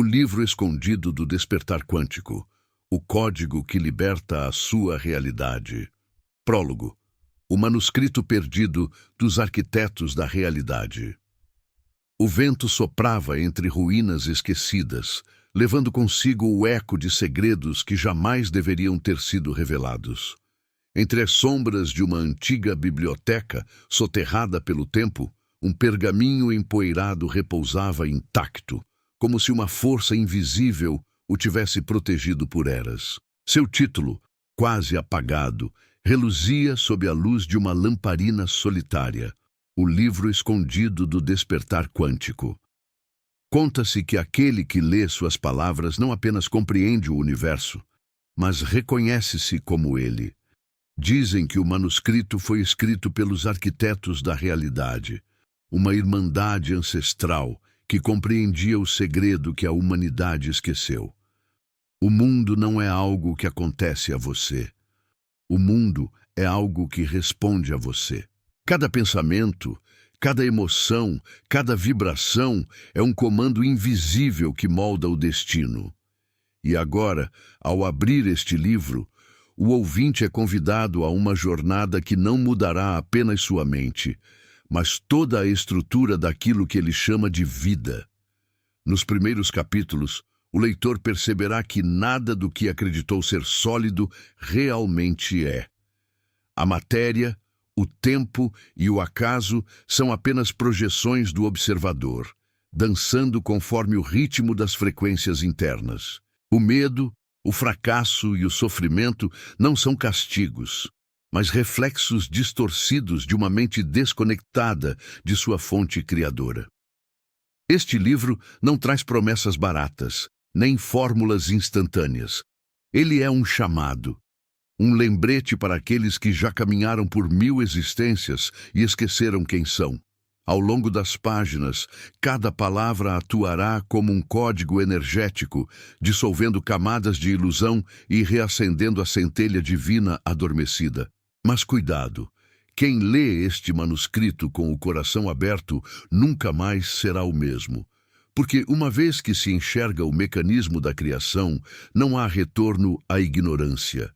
livro escondido do despertar quântico, o código que liberta a sua realidade. Prólogo. O manuscrito perdido dos arquitetos da realidade. O vento soprava entre ruínas esquecidas, levando consigo o eco de segredos que jamais deveriam ter sido revelados. Entre as sombras de uma antiga biblioteca, soterrada pelo tempo, um pergaminho empoeirado repousava intacto, como se uma força invisível o tivesse protegido por eras. Seu título, quase apagado, reluzia sob a luz de uma lamparina solitária, o livro escondido do despertar quântico. Conta-se que aquele que lê suas palavras não apenas compreende o universo, mas reconhece-se como ele. Dizem que o manuscrito foi escrito pelos arquitetos da realidade, uma irmandade ancestral que compreendia o segredo que a humanidade esqueceu. O mundo não é algo que acontece a você. O mundo é algo que responde a você. Cada pensamento, cada emoção, cada vibração é um comando invisível que molda o destino. E agora, ao abrir este livro, o ouvinte é convidado a uma jornada que não mudará apenas sua mente, mas toda a estrutura daquilo que ele chama de vida. Nos primeiros capítulos, o leitor perceberá que nada do que acreditou ser sólido realmente é. A matéria, o tempo e o acaso são apenas projeções do observador, dançando conforme o ritmo das frequências internas. O medo, o fracasso e o sofrimento não são castigos, mas reflexos distorcidos de uma mente desconectada de sua fonte criadora. Este livro não traz promessas baratas, nem fórmulas instantâneas. Ele é um chamado, um lembrete para aqueles que já caminharam por 1000 existências e esqueceram quem são. Ao longo das páginas, cada palavra atuará como um código energético, dissolvendo camadas de ilusão e reacendendo a centelha divina adormecida. Mas cuidado! Quem lê este manuscrito com o coração aberto nunca mais será o mesmo. Porque uma vez que se enxerga o mecanismo da criação, não há retorno à ignorância.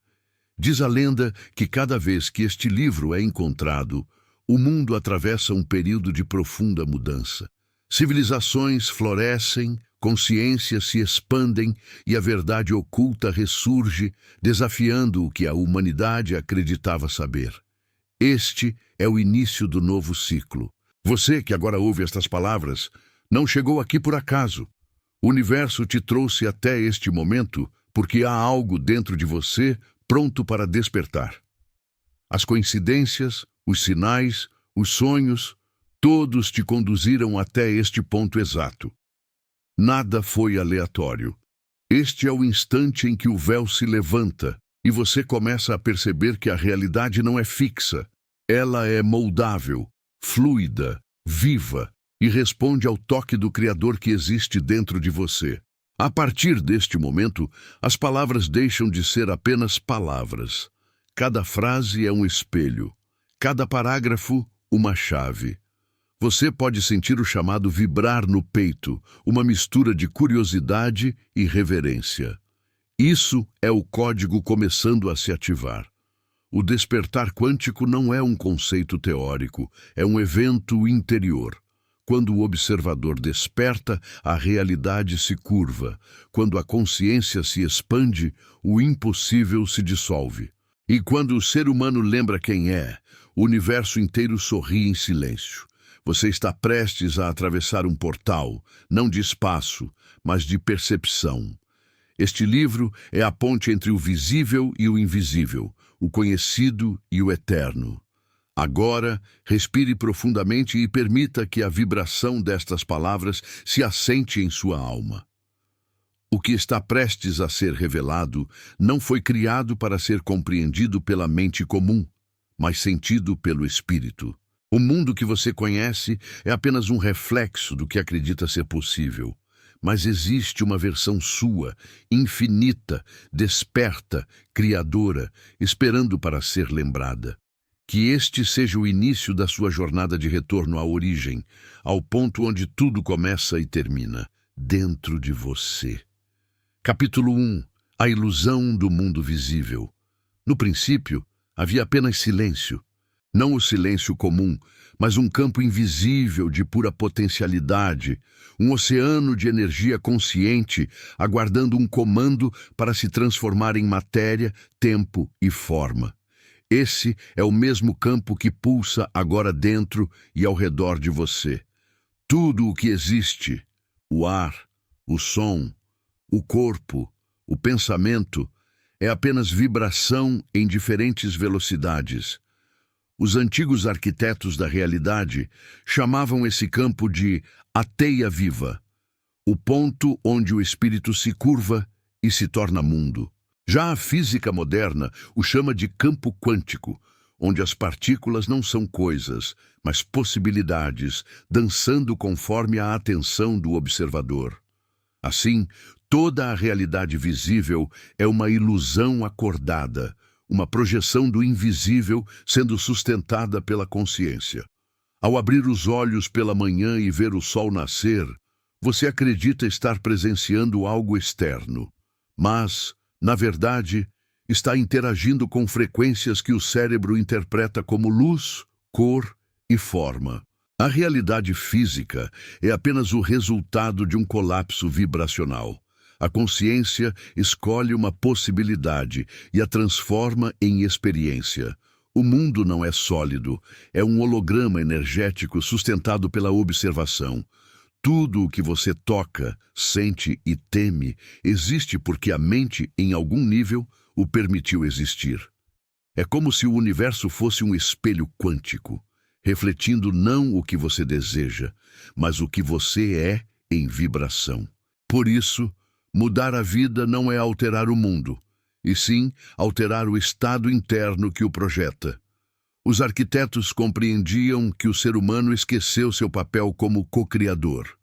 Diz a lenda que cada vez que este livro é encontrado, o mundo atravessa um período de profunda mudança. Civilizações florescem, consciências se expandem e a verdade oculta ressurge, desafiando o que a humanidade acreditava saber. Este é o início do novo ciclo. Você que agora ouve estas palavras, não chegou aqui por acaso. O universo te trouxe até este momento porque há algo dentro de você pronto para despertar. As coincidências, os sinais, os sonhos, todos te conduziram até este ponto exato. Nada foi aleatório. Este é o instante em que o véu se levanta e você começa a perceber que a realidade não é fixa. Ela é moldável, fluida, viva e responde ao toque do Criador que existe dentro de você. A partir deste momento, as palavras deixam de ser apenas palavras. Cada frase é um espelho, cada parágrafo, uma chave. Você pode sentir o chamado vibrar no peito, uma mistura de curiosidade e reverência. Isso é o código começando a se ativar. O despertar quântico não é um conceito teórico, é um evento interior. Quando o observador desperta, a realidade se curva. Quando a consciência se expande, o impossível se dissolve. E quando o ser humano lembra quem é, o universo inteiro sorri em silêncio. Você está prestes a atravessar um portal, não de espaço, mas de percepção. Este livro é a ponte entre o visível e o invisível, o conhecido e o eterno. Agora, respire profundamente e permita que a vibração destas palavras se assente em sua alma. O que está prestes a ser revelado não foi criado para ser compreendido pela mente comum, mas sentido pelo espírito. O mundo que você conhece é apenas um reflexo do que acredita ser possível. Mas existe uma versão sua, infinita, desperta, criadora, esperando para ser lembrada. Que este seja o início da sua jornada de retorno à origem, ao ponto onde tudo começa e termina, dentro de você. Capítulo 1. A ilusão do mundo visível. No princípio, havia apenas silêncio. Não o silêncio comum, mas um campo invisível de pura potencialidade, um oceano de energia consciente, aguardando um comando para se transformar em matéria, tempo e forma. Esse é o mesmo campo que pulsa agora dentro e ao redor de você. Tudo o que existe, o ar, o som, o corpo, o pensamento, é apenas vibração em diferentes velocidades. Os antigos arquitetos da realidade chamavam esse campo de a teia viva, o ponto onde o espírito se curva e se torna mundo. Já a física moderna o chama de campo quântico, onde as partículas não são coisas, mas possibilidades, dançando conforme a atenção do observador. Assim, toda a realidade visível é uma ilusão acordada, uma projeção do invisível sendo sustentada pela consciência. Ao abrir os olhos pela manhã e ver o sol nascer, você acredita estar presenciando algo externo, mas, na verdade, está interagindo com frequências que o cérebro interpreta como luz, cor e forma. A realidade física é apenas o resultado de um colapso vibracional. A consciência escolhe uma possibilidade e a transforma em experiência. O mundo não é sólido, é um holograma energético sustentado pela observação. Tudo o que você toca, sente e teme existe porque a mente, em algum nível, o permitiu existir. É como se o universo fosse um espelho quântico, refletindo não o que você deseja, mas o que você é em vibração. Por isso, mudar a vida não é alterar o mundo, e sim alterar o estado interno que o projeta. Os arquitetos compreendiam que o ser humano esqueceu seu papel como co-criador.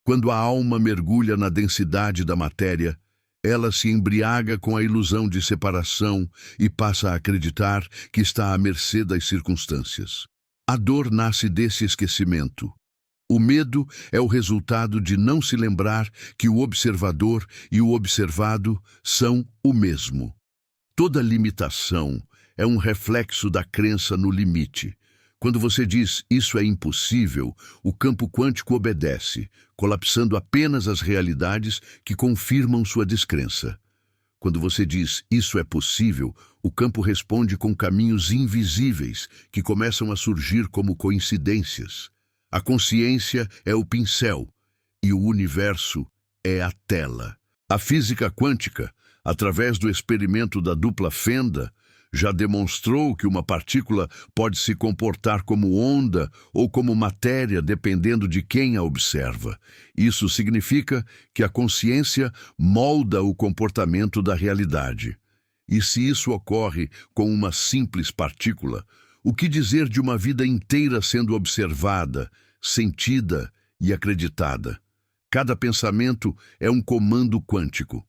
Quando a alma mergulha na densidade da matéria, ela se embriaga com a ilusão de separação e passa a acreditar que está à mercê das circunstâncias. A dor nasce desse esquecimento. O medo é o resultado de não se lembrar que o observador e o observado são o mesmo. Toda limitação é um reflexo da crença no limite. Quando você diz "isso é impossível", o campo quântico obedece, colapsando apenas as realidades que confirmam sua descrença. Quando você diz "isso é possível", o campo responde com caminhos invisíveis que começam a surgir como coincidências. A consciência é o pincel e o universo é a tela. A física quântica, através do experimento da dupla fenda, já demonstrou que uma partícula pode se comportar como onda ou como matéria dependendo de quem a observa. Isso significa que a consciência molda o comportamento da realidade. E se isso ocorre com uma simples partícula, o que dizer de uma vida inteira sendo observada, sentida e acreditada? Cada pensamento é um comando quântico.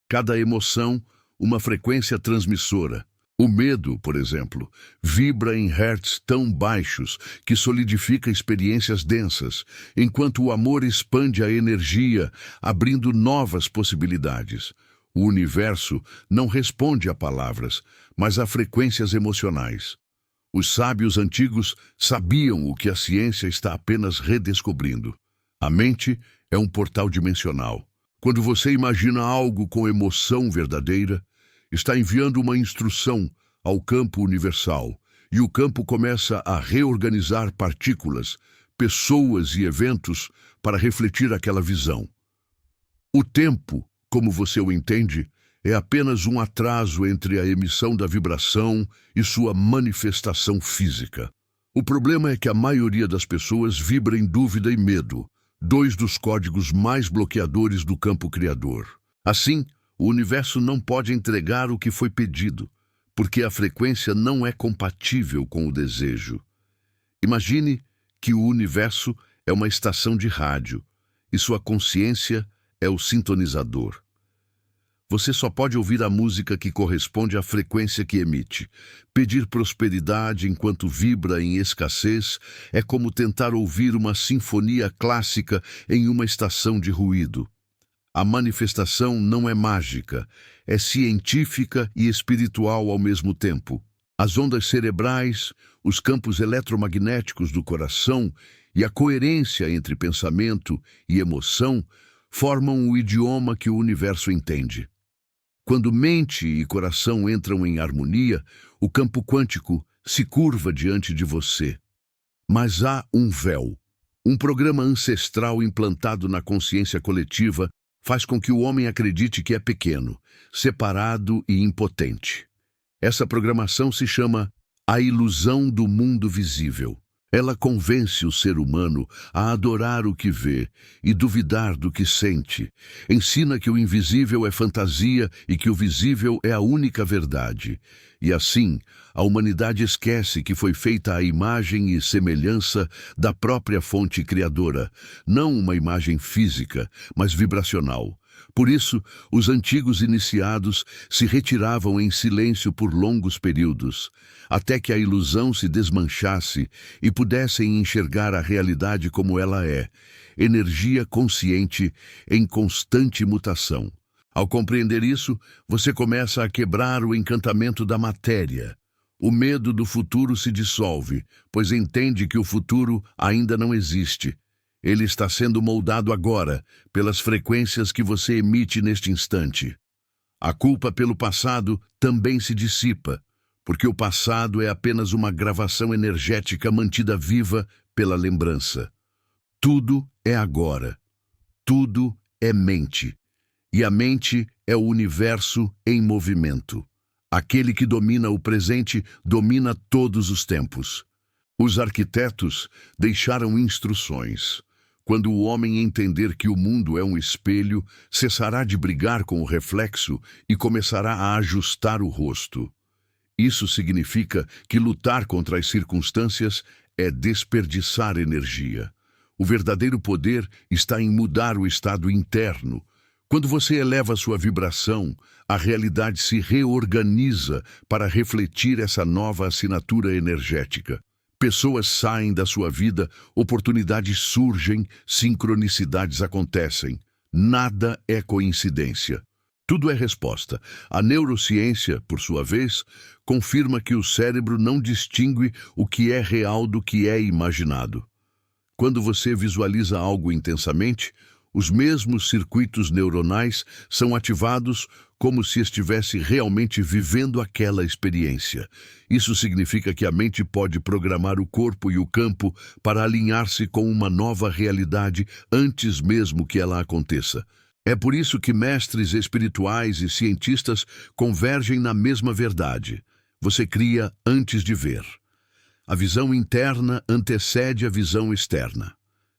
Cada emoção, uma frequência transmissora. O medo, por exemplo, vibra em hertz tão baixos que solidifica experiências densas, enquanto o amor expande a energia, abrindo novas possibilidades. O universo não responde a palavras, mas a frequências emocionais. Os sábios antigos sabiam o que a ciência está apenas redescobrindo. A mente é um portal dimensional. Quando você imagina algo com emoção verdadeira, está enviando uma instrução ao campo universal, e o campo começa a reorganizar partículas, pessoas e eventos para refletir aquela visão. O tempo, como você o entende, é apenas um atraso entre a emissão da vibração e sua manifestação física. O problema é que a maioria das pessoas vibra em dúvida e medo, dois dos códigos mais bloqueadores do campo criador. Assim, o universo não pode entregar o que foi pedido, porque a frequência não é compatível com o desejo. Imagine que o universo é uma estação de rádio e sua consciência é o sintonizador. Você só pode ouvir a música que corresponde à frequência que emite. Pedir prosperidade enquanto vibra em escassez é como tentar ouvir uma sinfonia clássica em uma estação de ruído. A manifestação não é mágica, é científica e espiritual ao mesmo tempo. As ondas cerebrais, os campos eletromagnéticos do coração e a coerência entre pensamento e emoção formam o idioma que o universo entende. Quando mente e coração entram em harmonia, o campo quântico se curva diante de você. Mas há um véu. Um programa ancestral implantado na consciência coletiva faz com que o homem acredite que é pequeno, separado e impotente. Essa programação se chama a ilusão do mundo visível. Ela convence o ser humano a adorar o que vê e duvidar do que sente. Ensina que o invisível é fantasia e que o visível é a única verdade. E assim, a humanidade esquece que foi feita à imagem e semelhança da própria fonte criadora, não uma imagem física, mas vibracional. Por isso, os antigos iniciados se retiravam em silêncio por longos períodos, até que a ilusão se desmanchasse e pudessem enxergar a realidade como ela é, energia consciente em constante mutação. Ao compreender isso, você começa a quebrar o encantamento da matéria. O medo do futuro se dissolve, pois entende que o futuro ainda não existe. Ele está sendo moldado agora, pelas frequências que você emite neste instante. A culpa pelo passado também se dissipa, porque o passado é apenas uma gravação energética mantida viva pela lembrança. Tudo é agora. Tudo é mente. E a mente é o universo em movimento. Aquele que domina o presente domina todos os tempos. Os arquitetos deixaram instruções. Quando o homem entender que o mundo é um espelho, cessará de brigar com o reflexo e começará a ajustar o rosto. Isso significa que lutar contra as circunstâncias é desperdiçar energia. O verdadeiro poder está em mudar o estado interno. Quando você eleva sua vibração, a realidade se reorganiza para refletir essa nova assinatura energética. Pessoas saem da sua vida, oportunidades surgem, sincronicidades acontecem. Nada é coincidência. Tudo é resposta. A neurociência, por sua vez, confirma que o cérebro não distingue o que é real do que é imaginado. Quando você visualiza algo intensamente, os mesmos circuitos neuronais são ativados como se estivesse realmente vivendo aquela experiência. Isso significa que a mente pode programar o corpo e o campo para alinhar-se com uma nova realidade antes mesmo que ela aconteça. É por isso que mestres espirituais e cientistas convergem na mesma verdade. Você cria antes de ver. A visão interna antecede a visão externa.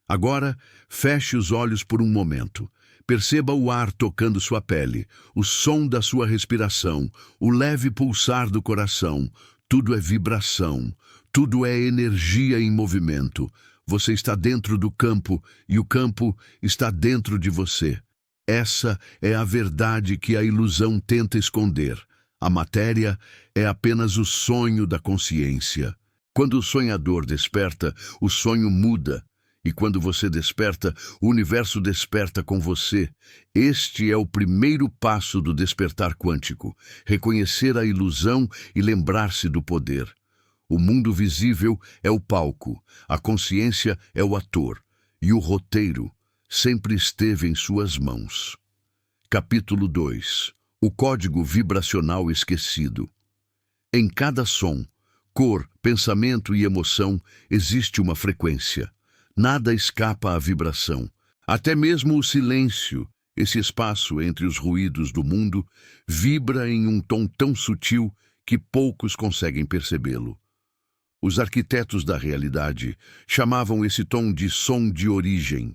Agora, feche os olhos por um momento. Perceba o ar tocando sua pele, o som da sua respiração, o leve pulsar do coração. Tudo é vibração, tudo é energia em movimento. Você está dentro do campo e o campo está dentro de você. Essa é a verdade que a ilusão tenta esconder. A matéria é apenas o sonho da consciência. Quando o sonhador desperta, o sonho muda. E quando você desperta, o universo desperta com você. Este é o primeiro passo do despertar quântico: reconhecer a ilusão e lembrar-se do poder. O mundo visível é o palco, a consciência é o ator, e o roteiro sempre esteve em suas mãos. Capítulo 2. O código vibracional esquecido. Em cada som, cor, pensamento e emoção existe uma frequência. Nada escapa à vibração. Até mesmo o silêncio, esse espaço entre os ruídos do mundo, vibra em um tom tão sutil que poucos conseguem percebê-lo. Os arquitetos da realidade chamavam esse tom de som de origem,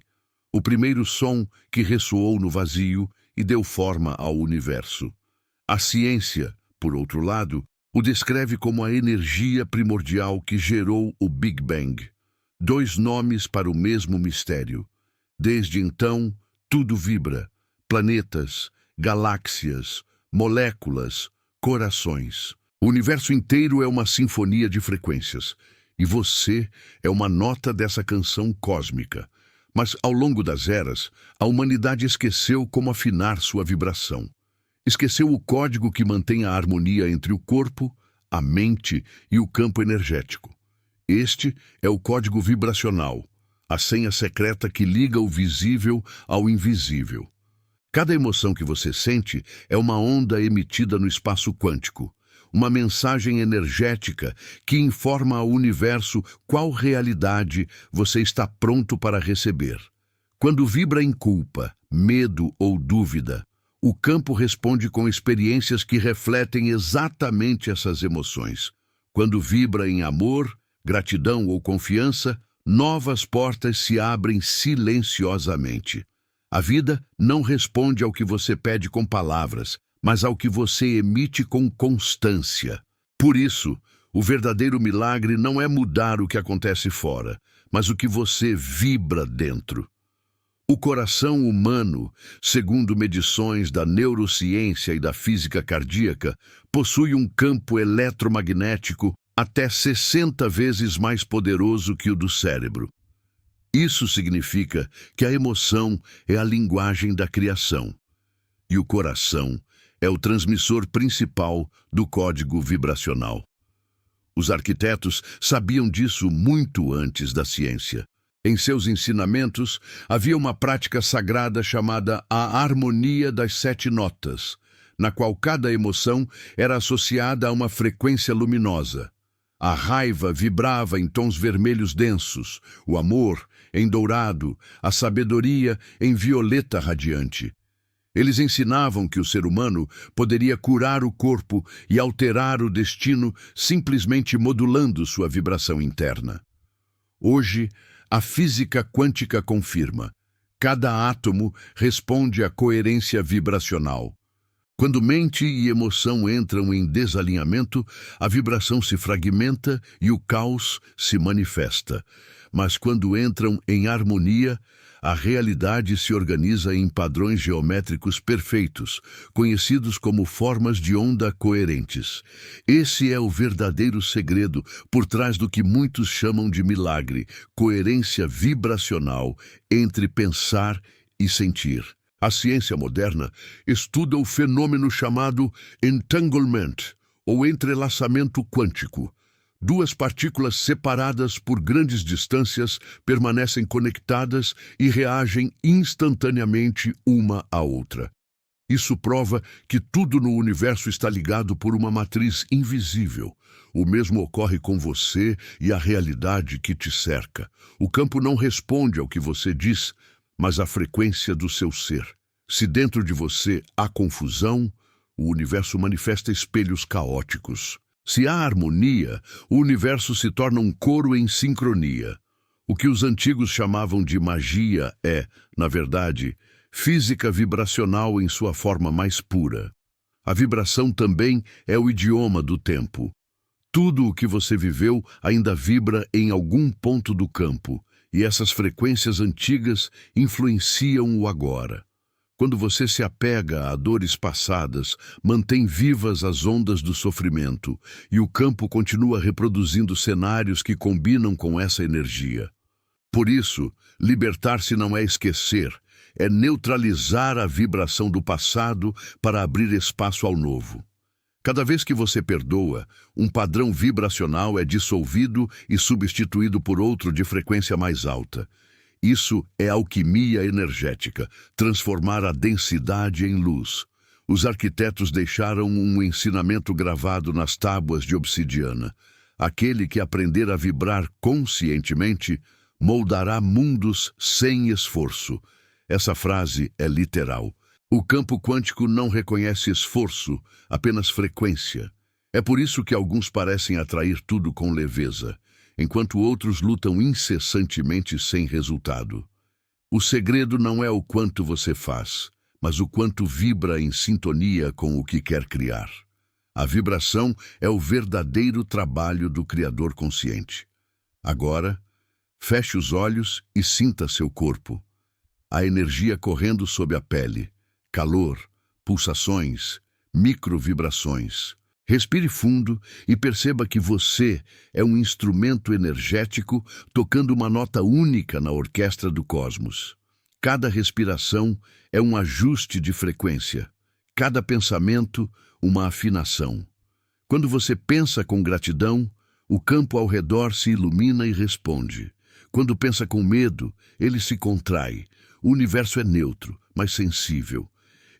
o primeiro som que ressoou no vazio e deu forma ao universo. A ciência, por outro lado, o descreve como a energia primordial que gerou o Big Bang. Dois nomes para o mesmo mistério. Desde então, tudo vibra. Planetas, galáxias, moléculas, corações. O universo inteiro é uma sinfonia de frequências, e você é uma nota dessa canção cósmica. Mas, ao longo das eras, a humanidade esqueceu como afinar sua vibração. Esqueceu o código que mantém a harmonia entre o corpo, a mente e o campo energético. Este é o código vibracional, a senha secreta que liga o visível ao invisível. Cada emoção que você sente é uma onda emitida no espaço quântico, uma mensagem energética que informa ao universo qual realidade você está pronto para receber. Quando vibra em culpa, medo ou dúvida, o campo responde com experiências que refletem exatamente essas emoções. Quando vibra em amor, gratidão ou confiança, novas portas se abrem silenciosamente. A vida não responde ao que você pede com palavras, mas ao que você emite com constância. Por isso, o verdadeiro milagre não é mudar o que acontece fora, mas o que você vibra dentro. O coração humano, segundo medições da neurociência e da física cardíaca, possui um campo eletromagnético até 60 vezes mais poderoso que o do cérebro. Isso significa que a emoção é a linguagem da criação, e o coração é o transmissor principal do código vibracional. Os arquitetos sabiam disso muito antes da ciência. Em seus ensinamentos, havia uma prática sagrada chamada a harmonia das 7 notas, na qual cada emoção era associada a uma frequência luminosa. A raiva vibrava em tons vermelhos densos, o amor em dourado, a sabedoria em violeta radiante. Eles ensinavam que o ser humano poderia curar o corpo e alterar o destino simplesmente modulando sua vibração interna. Hoje, a física quântica confirma: cada átomo responde à coerência vibracional. Quando mente e emoção entram em desalinhamento, a vibração se fragmenta e o caos se manifesta. Mas quando entram em harmonia, a realidade se organiza em padrões geométricos perfeitos, conhecidos como formas de onda coerentes. Esse é o verdadeiro segredo por trás do que muitos chamam de milagre, coerência vibracional entre pensar e sentir. A ciência moderna estuda o fenômeno chamado entanglement, ou entrelaçamento quântico. Duas partículas separadas por grandes distâncias permanecem conectadas e reagem instantaneamente uma à outra. Isso prova que tudo no universo está ligado por uma matriz invisível. O mesmo ocorre com você e a realidade que te cerca. O campo não responde ao que você diz, mas à frequência do seu ser. Se dentro de você há confusão, o universo manifesta espelhos caóticos. Se há harmonia, o universo se torna um coro em sincronia. O que os antigos chamavam de magia é, na verdade, física vibracional em sua forma mais pura. A vibração também é o idioma do tempo. Tudo o que você viveu ainda vibra em algum ponto do campo, e essas frequências antigas influenciam o agora. Quando você se apega a dores passadas, mantém vivas as ondas do sofrimento, e o campo continua reproduzindo cenários que combinam com essa energia. Por isso, libertar-se não é esquecer, é neutralizar a vibração do passado para abrir espaço ao novo. Cada vez que você perdoa, um padrão vibracional é dissolvido e substituído por outro de frequência mais alta. Isso é alquimia energética, transformar a densidade em luz. Os arquitetos deixaram um ensinamento gravado nas tábuas de obsidiana. Aquele que aprender a vibrar conscientemente moldará mundos sem esforço. Essa frase é literal. O campo quântico não reconhece esforço, apenas frequência. É por isso que alguns parecem atrair tudo com leveza, enquanto outros lutam incessantemente sem resultado. O segredo não é o quanto você faz, mas o quanto vibra em sintonia com o que quer criar. A vibração é o verdadeiro trabalho do Criador consciente. Agora, feche os olhos e sinta seu corpo. A energia correndo sob a pele, calor, pulsações, microvibrações. Respire fundo e perceba que você é um instrumento energético tocando uma nota única na orquestra do cosmos. Cada respiração é um ajuste de frequência. Cada pensamento, uma afinação. Quando você pensa com gratidão, o campo ao redor se ilumina e responde. Quando pensa com medo, ele se contrai. O universo é neutro, mas sensível.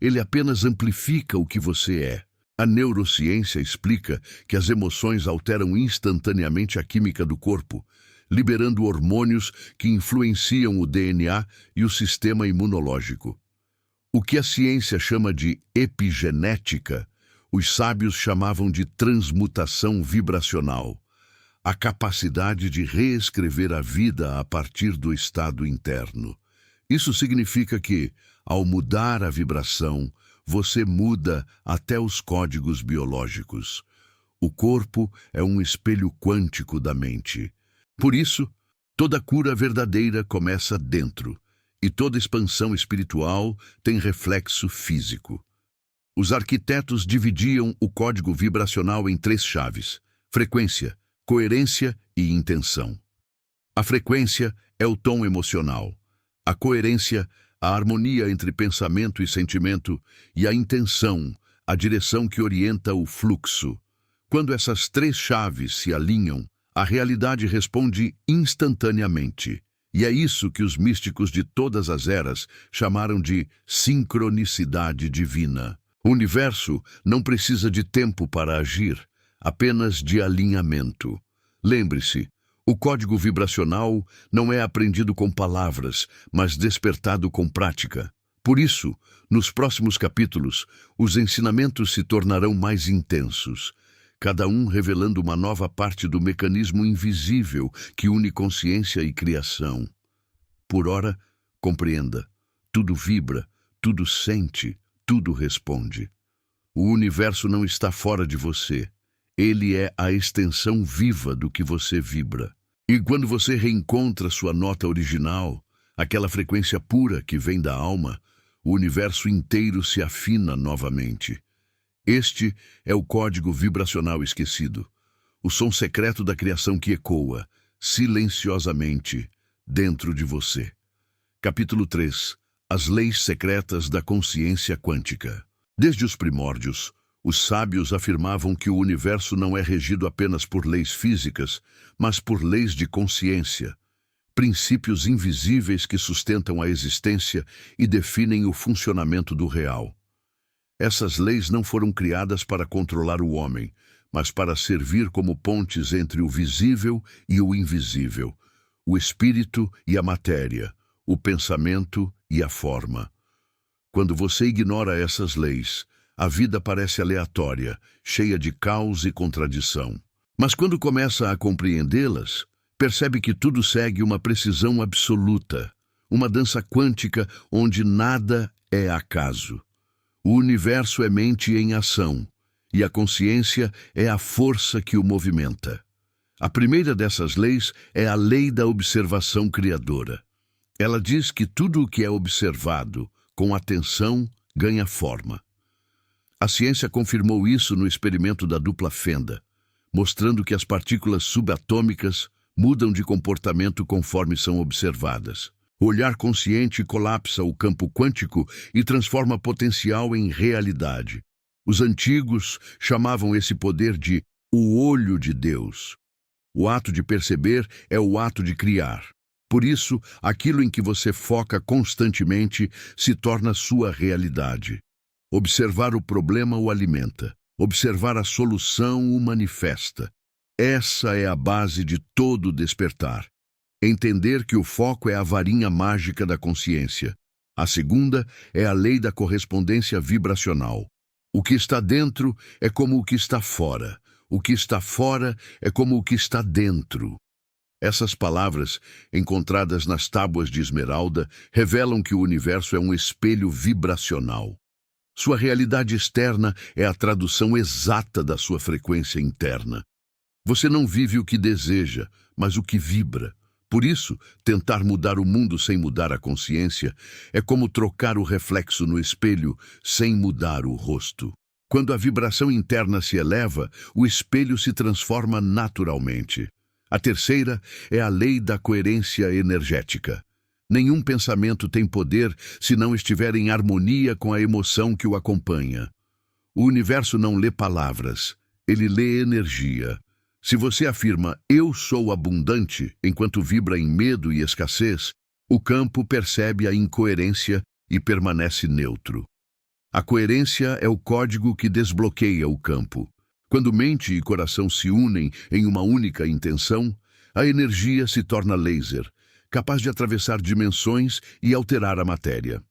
Ele apenas amplifica o que você é. A neurociência explica que as emoções alteram instantaneamente a química do corpo, liberando hormônios que influenciam o DNA e o sistema imunológico. O que a ciência chama de epigenética, os sábios chamavam de transmutação vibracional, a capacidade de reescrever a vida a partir do estado interno. Isso significa que, ao mudar a vibração, você muda até os códigos biológicos. O corpo é um espelho quântico da mente. Por isso, toda cura verdadeira começa dentro, e toda expansão espiritual tem reflexo físico. Os arquitetos dividiam o código vibracional em 3 chaves: frequência, coerência e intenção. A frequência é o tom emocional. A coerência, a harmonia entre pensamento e sentimento, e a intenção, a direção que orienta o fluxo. Quando essas 3 chaves se alinham, a realidade responde instantaneamente. E é isso que os místicos de todas as eras chamaram de sincronicidade divina. O universo não precisa de tempo para agir, apenas de alinhamento. Lembre-se, o código vibracional não é aprendido com palavras, mas despertado com prática. Por isso, nos próximos capítulos, os ensinamentos se tornarão mais intensos, cada um revelando uma nova parte do mecanismo invisível que une consciência e criação. Por ora, compreenda, tudo vibra, tudo sente, tudo responde. O universo não está fora de você. Ele é a extensão viva do que você vibra. E quando você reencontra sua nota original, aquela frequência pura que vem da alma, o universo inteiro se afina novamente. Este é o código vibracional esquecido, o som secreto da criação que ecoa, silenciosamente, dentro de você. Capítulo 3. As leis secretas da consciência quântica. Desde os primórdios, os sábios afirmavam que o universo não é regido apenas por leis físicas, mas por leis de consciência, princípios invisíveis que sustentam a existência e definem o funcionamento do real. Essas leis não foram criadas para controlar o homem, mas para servir como pontes entre o visível e o invisível, o espírito e a matéria, o pensamento e a forma. Quando você ignora essas leis, a vida parece aleatória, cheia de caos e contradição. Mas quando começa a compreendê-las, percebe que tudo segue uma precisão absoluta, uma dança quântica onde nada é acaso. O universo é mente em ação, e a consciência é a força que o movimenta. A primeira dessas leis é a lei da observação criadora. Ela diz que tudo o que é observado, com atenção, ganha forma. A ciência confirmou isso no experimento da dupla fenda, mostrando que as partículas subatômicas mudam de comportamento conforme são observadas. O olhar consciente colapsa o campo quântico e transforma potencial em realidade. Os antigos chamavam esse poder de o olho de Deus. O ato de perceber é o ato de criar. Por isso, aquilo em que você foca constantemente se torna sua realidade. Observar o problema o alimenta. Observar a solução o manifesta. Essa é a base de todo despertar. Entender que o foco é a varinha mágica da consciência. A segunda é a lei da correspondência vibracional. O que está dentro é como o que está fora. O que está fora é como o que está dentro. Essas palavras, encontradas nas tábuas de esmeralda, revelam que o universo é um espelho vibracional. Sua realidade externa é a tradução exata da sua frequência interna. Você não vive o que deseja, mas o que vibra. Por isso, tentar mudar o mundo sem mudar a consciência é como trocar o reflexo no espelho sem mudar o rosto. Quando a vibração interna se eleva, o espelho se transforma naturalmente. A terceira é a lei da coerência energética. Nenhum pensamento tem poder se não estiver em harmonia com a emoção que o acompanha. O universo não lê palavras, ele lê energia. Se você afirma "eu sou abundante" enquanto vibra em medo e escassez, o campo percebe a incoerência e permanece neutro. A coerência é o código que desbloqueia o campo. Quando mente e coração se unem em uma única intenção, a energia se torna laser, capaz de atravessar dimensões e alterar a matéria.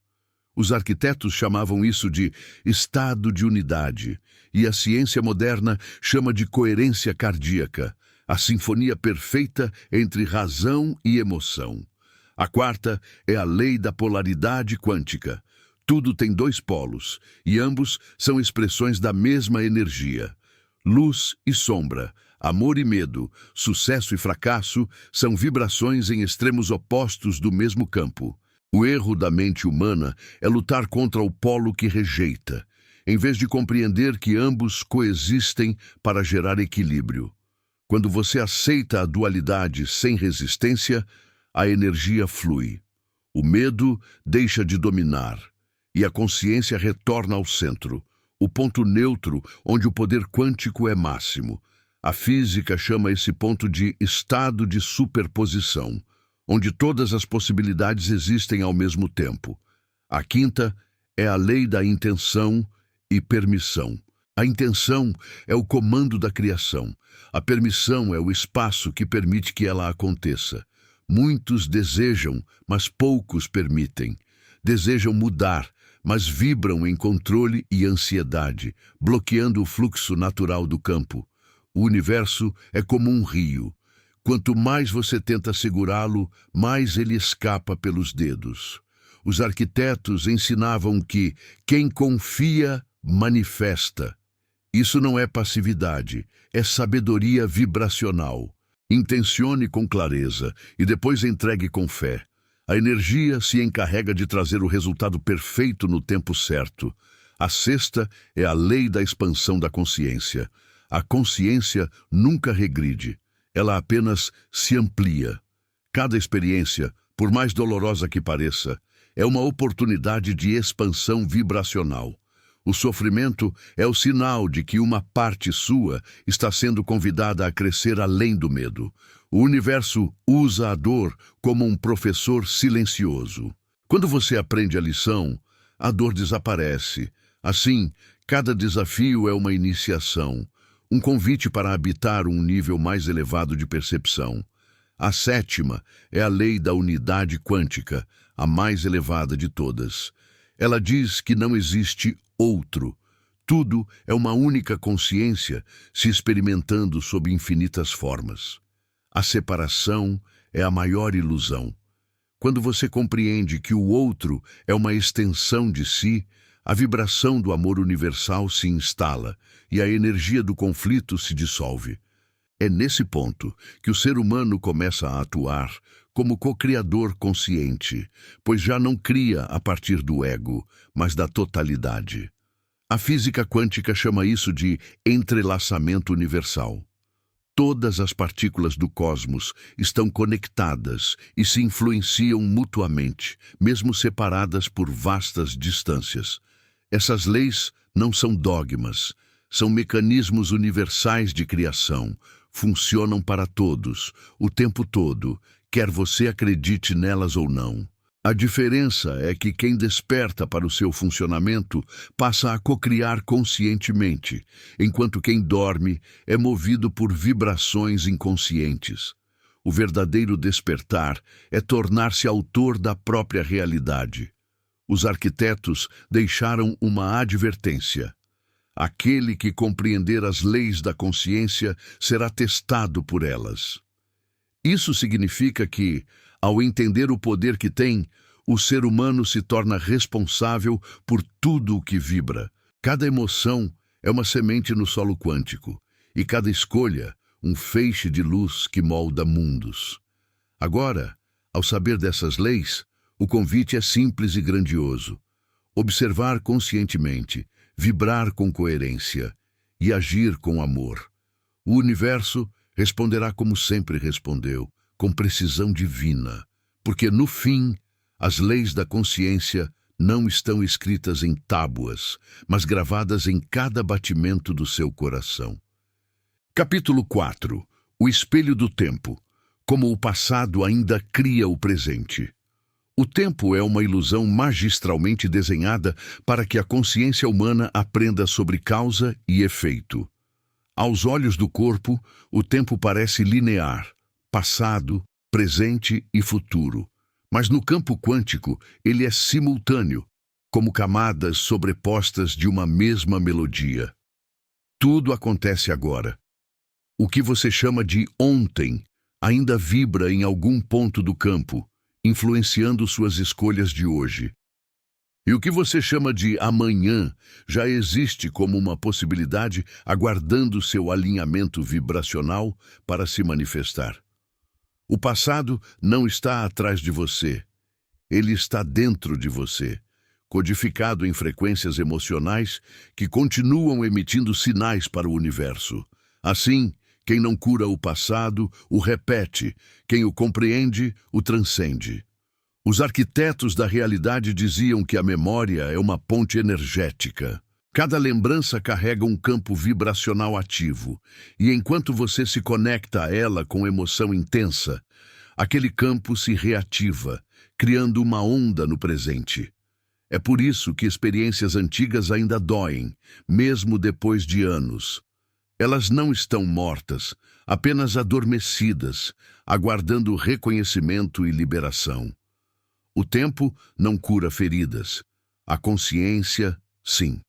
Os arquitetos chamavam isso de estado de unidade, e a ciência moderna chama de coerência cardíaca, a sinfonia perfeita entre razão e emoção. A quarta é a lei da polaridade quântica. Tudo tem dois polos, e ambos são expressões da mesma energia. Luz e sombra, amor e medo, sucesso e fracasso são vibrações em extremos opostos do mesmo campo. O erro da mente humana é lutar contra o polo que rejeita, em vez de compreender que ambos coexistem para gerar equilíbrio. Quando você aceita a dualidade sem resistência, a energia flui. O medo deixa de dominar, e a consciência retorna ao centro, o ponto neutro onde o poder quântico é máximo. A física chama esse ponto de estado de superposição, onde todas as possibilidades existem ao mesmo tempo. A quinta é a lei da intenção e permissão. A intenção é o comando da criação. A permissão é o espaço que permite que ela aconteça. Muitos desejam, mas poucos permitem. Desejam mudar, mas vibram em controle e ansiedade, bloqueando o fluxo natural do campo. O universo é como um rio. Quanto mais você tenta segurá-lo, mais ele escapa pelos dedos. Os arquitetos ensinavam que quem confia, manifesta. Isso não é passividade, é sabedoria vibracional. Intencione com clareza e depois entregue com fé. A energia se encarrega de trazer o resultado perfeito no tempo certo. A sexta é a lei da expansão da consciência. A consciência nunca regride. Ela apenas se amplia. Cada experiência, por mais dolorosa que pareça, é uma oportunidade de expansão vibracional. O sofrimento é o sinal de que uma parte sua está sendo convidada a crescer além do medo. O universo usa a dor como um professor silencioso. Quando você aprende a lição, a dor desaparece. Assim, cada desafio é uma iniciação, um convite para habitar um nível mais elevado de percepção. A sétima é a lei da unidade quântica, a mais elevada de todas. Ela diz que não existe outro. Tudo é uma única consciência se experimentando sob infinitas formas. A separação é a maior ilusão. Quando você compreende que o outro é uma extensão de si, a vibração do amor universal se instala e a energia do conflito se dissolve. É nesse ponto que o ser humano começa a atuar como co-criador consciente, pois já não cria a partir do ego, mas da totalidade. A física quântica chama isso de entrelaçamento universal. Todas as partículas do cosmos estão conectadas e se influenciam mutuamente, mesmo separadas por vastas distâncias. Essas leis não são dogmas, são mecanismos universais de criação. Funcionam para todos, o tempo todo, quer você acredite nelas ou não. A diferença é que quem desperta para o seu funcionamento passa a cocriar conscientemente, enquanto quem dorme é movido por vibrações inconscientes. O verdadeiro despertar é tornar-se autor da própria realidade. Os arquitetos deixaram uma advertência. Aquele que compreender as leis da consciência será testado por elas. Isso significa que, ao entender o poder que tem, o ser humano se torna responsável por tudo o que vibra. Cada emoção é uma semente no solo quântico, e cada escolha, um feixe de luz que molda mundos. Agora, ao saber dessas leis, o convite é simples e grandioso. Observar conscientemente, vibrar com coerência e agir com amor. O universo responderá como sempre respondeu, com precisão divina, porque no fim, as leis da consciência não estão escritas em tábuas, mas gravadas em cada batimento do seu coração. Capítulo 4. O espelho do tempo. Como o passado ainda cria o presente. O tempo é uma ilusão magistralmente desenhada para que a consciência humana aprenda sobre causa e efeito. Aos olhos do corpo, o tempo parece linear, passado, presente e futuro. Mas no campo quântico, ele é simultâneo, como camadas sobrepostas de uma mesma melodia. Tudo acontece agora. O que você chama de ontem ainda vibra em algum ponto do campo, influenciando suas escolhas de hoje. E o que você chama de amanhã já existe como uma possibilidade, aguardando seu alinhamento vibracional para se manifestar. O passado não está atrás de você. Ele está dentro de você, codificado em frequências emocionais que continuam emitindo sinais para o universo. Assim, quem não cura o passado, o repete. Quem o compreende, o transcende. Os arquitetos da realidade diziam que a memória é uma ponte energética. Cada lembrança carrega um campo vibracional ativo, e enquanto você se conecta a ela com emoção intensa, aquele campo se reativa, criando uma onda no presente. É por isso que experiências antigas ainda doem, mesmo depois de anos. Elas não estão mortas, apenas adormecidas, aguardando reconhecimento e liberação. O tempo não cura feridas. A consciência, sim.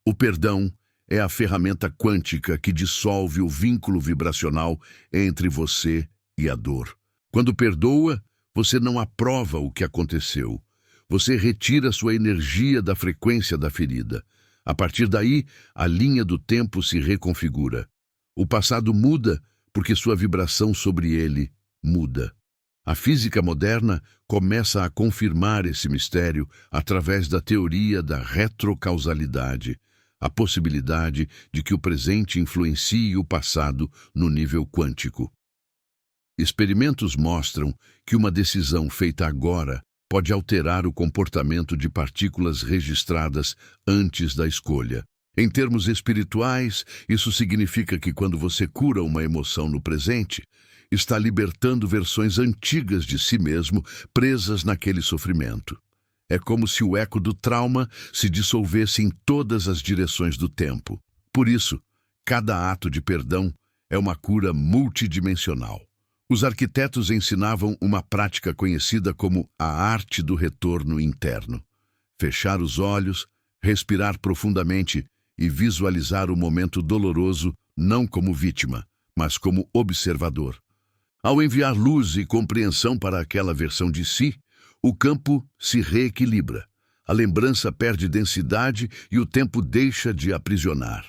O perdão é a ferramenta quântica que dissolve o vínculo vibracional entre você e a dor. Quando perdoa, você não aprova o que aconteceu. Você retira sua energia da frequência da ferida. A partir daí, a linha do tempo se reconfigura. O passado muda porque sua vibração sobre ele muda. A física moderna começa a confirmar esse mistério através da teoria da retrocausalidade, a possibilidade de que o presente influencie o passado no nível quântico. Experimentos mostram que uma decisão feita agora pode alterar o comportamento de partículas registradas antes da escolha. Em termos espirituais, isso significa que quando você cura uma emoção no presente, está libertando versões antigas de si mesmo presas naquele sofrimento. É como se o eco do trauma se dissolvesse em todas as direções do tempo. Por isso, cada ato de perdão é uma cura multidimensional. Os arquitetos ensinavam uma prática conhecida como a arte do retorno interno. Fechar os olhos, respirar profundamente e visualizar o momento doloroso não como vítima, mas como observador. Ao enviar luz e compreensão para aquela versão de si, o campo se reequilibra. A lembrança perde densidade e o tempo deixa de aprisionar.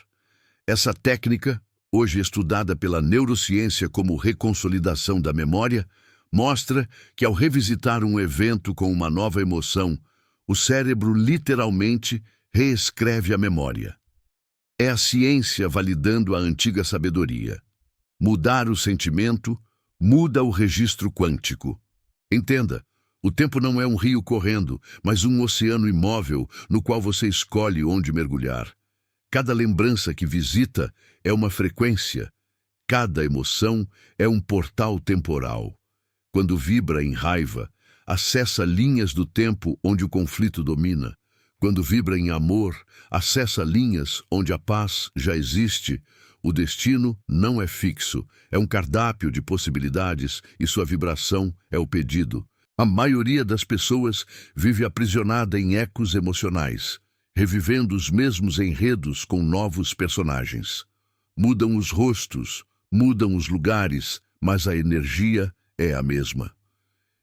Essa técnica, hoje estudada pela neurociência como reconsolidação da memória, mostra que ao revisitar um evento com uma nova emoção, o cérebro literalmente reescreve a memória. É a ciência validando a antiga sabedoria. Mudar o sentimento muda o registro quântico. Entenda, o tempo não é um rio correndo, mas um oceano imóvel no qual você escolhe onde mergulhar. Cada lembrança que visita é uma frequência. Cada emoção é um portal temporal. Quando vibra em raiva, acessa linhas do tempo onde o conflito domina. Quando vibra em amor, acessa linhas onde a paz já existe. O destino não é fixo, é um cardápio de possibilidades e sua vibração é o pedido. A maioria das pessoas vive aprisionada em ecos emocionais, revivendo os mesmos enredos com novos personagens. Mudam os rostos, mudam os lugares, mas a energia é a mesma.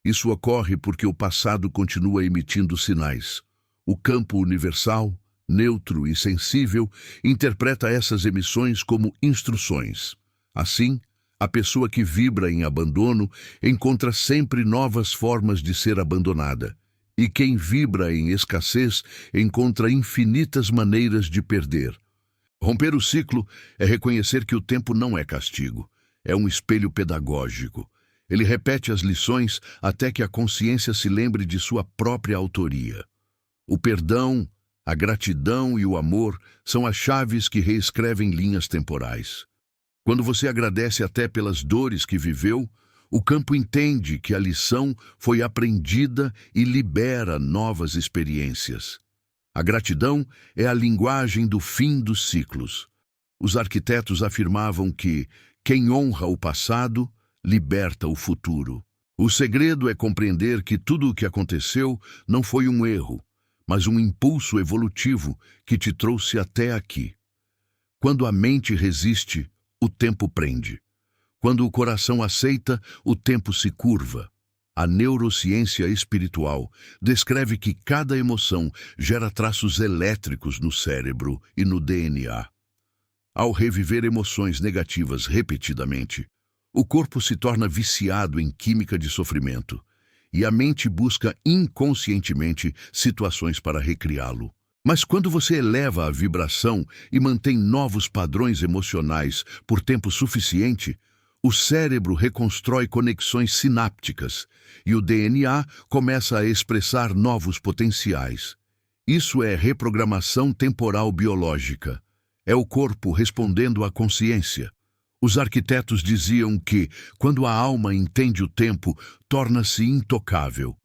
Isso ocorre porque o passado continua emitindo sinais. O campo universal, neutro e sensível, interpreta essas emissões como instruções. Assim, A pessoa que vibra em abandono encontra sempre novas formas de ser abandonada. E quem vibra em escassez encontra infinitas maneiras de perder. Romper o ciclo é reconhecer que o tempo não é castigo, é um espelho pedagógico. Ele repete as lições até que a consciência se lembre de sua própria autoria. O perdão, a gratidão e o amor são as chaves que reescrevem linhas temporais. Quando você agradece até pelas dores que viveu, o campo entende que a lição foi aprendida e libera novas experiências. A gratidão é a linguagem do fim dos ciclos. Os arquitetos afirmavam que quem honra o passado liberta o futuro. O segredo é compreender que tudo o que aconteceu não foi um erro, mas um impulso evolutivo que te trouxe até aqui. Quando a mente resiste, o tempo prende. Quando o coração aceita, o tempo se curva. A neurociência espiritual descreve que cada emoção gera traços elétricos no cérebro e no DNA. Ao reviver emoções negativas repetidamente, o corpo se torna viciado em química de sofrimento e a mente busca inconscientemente situações para recriá-lo. Mas quando você eleva a vibração e mantém novos padrões emocionais por tempo suficiente, o cérebro reconstrói conexões sinápticas e o DNA começa a expressar novos potenciais. Isso é reprogramação temporal biológica. É o corpo respondendo à consciência. Os arquitetos diziam que, quando a alma entende o tempo, torna-se intocável.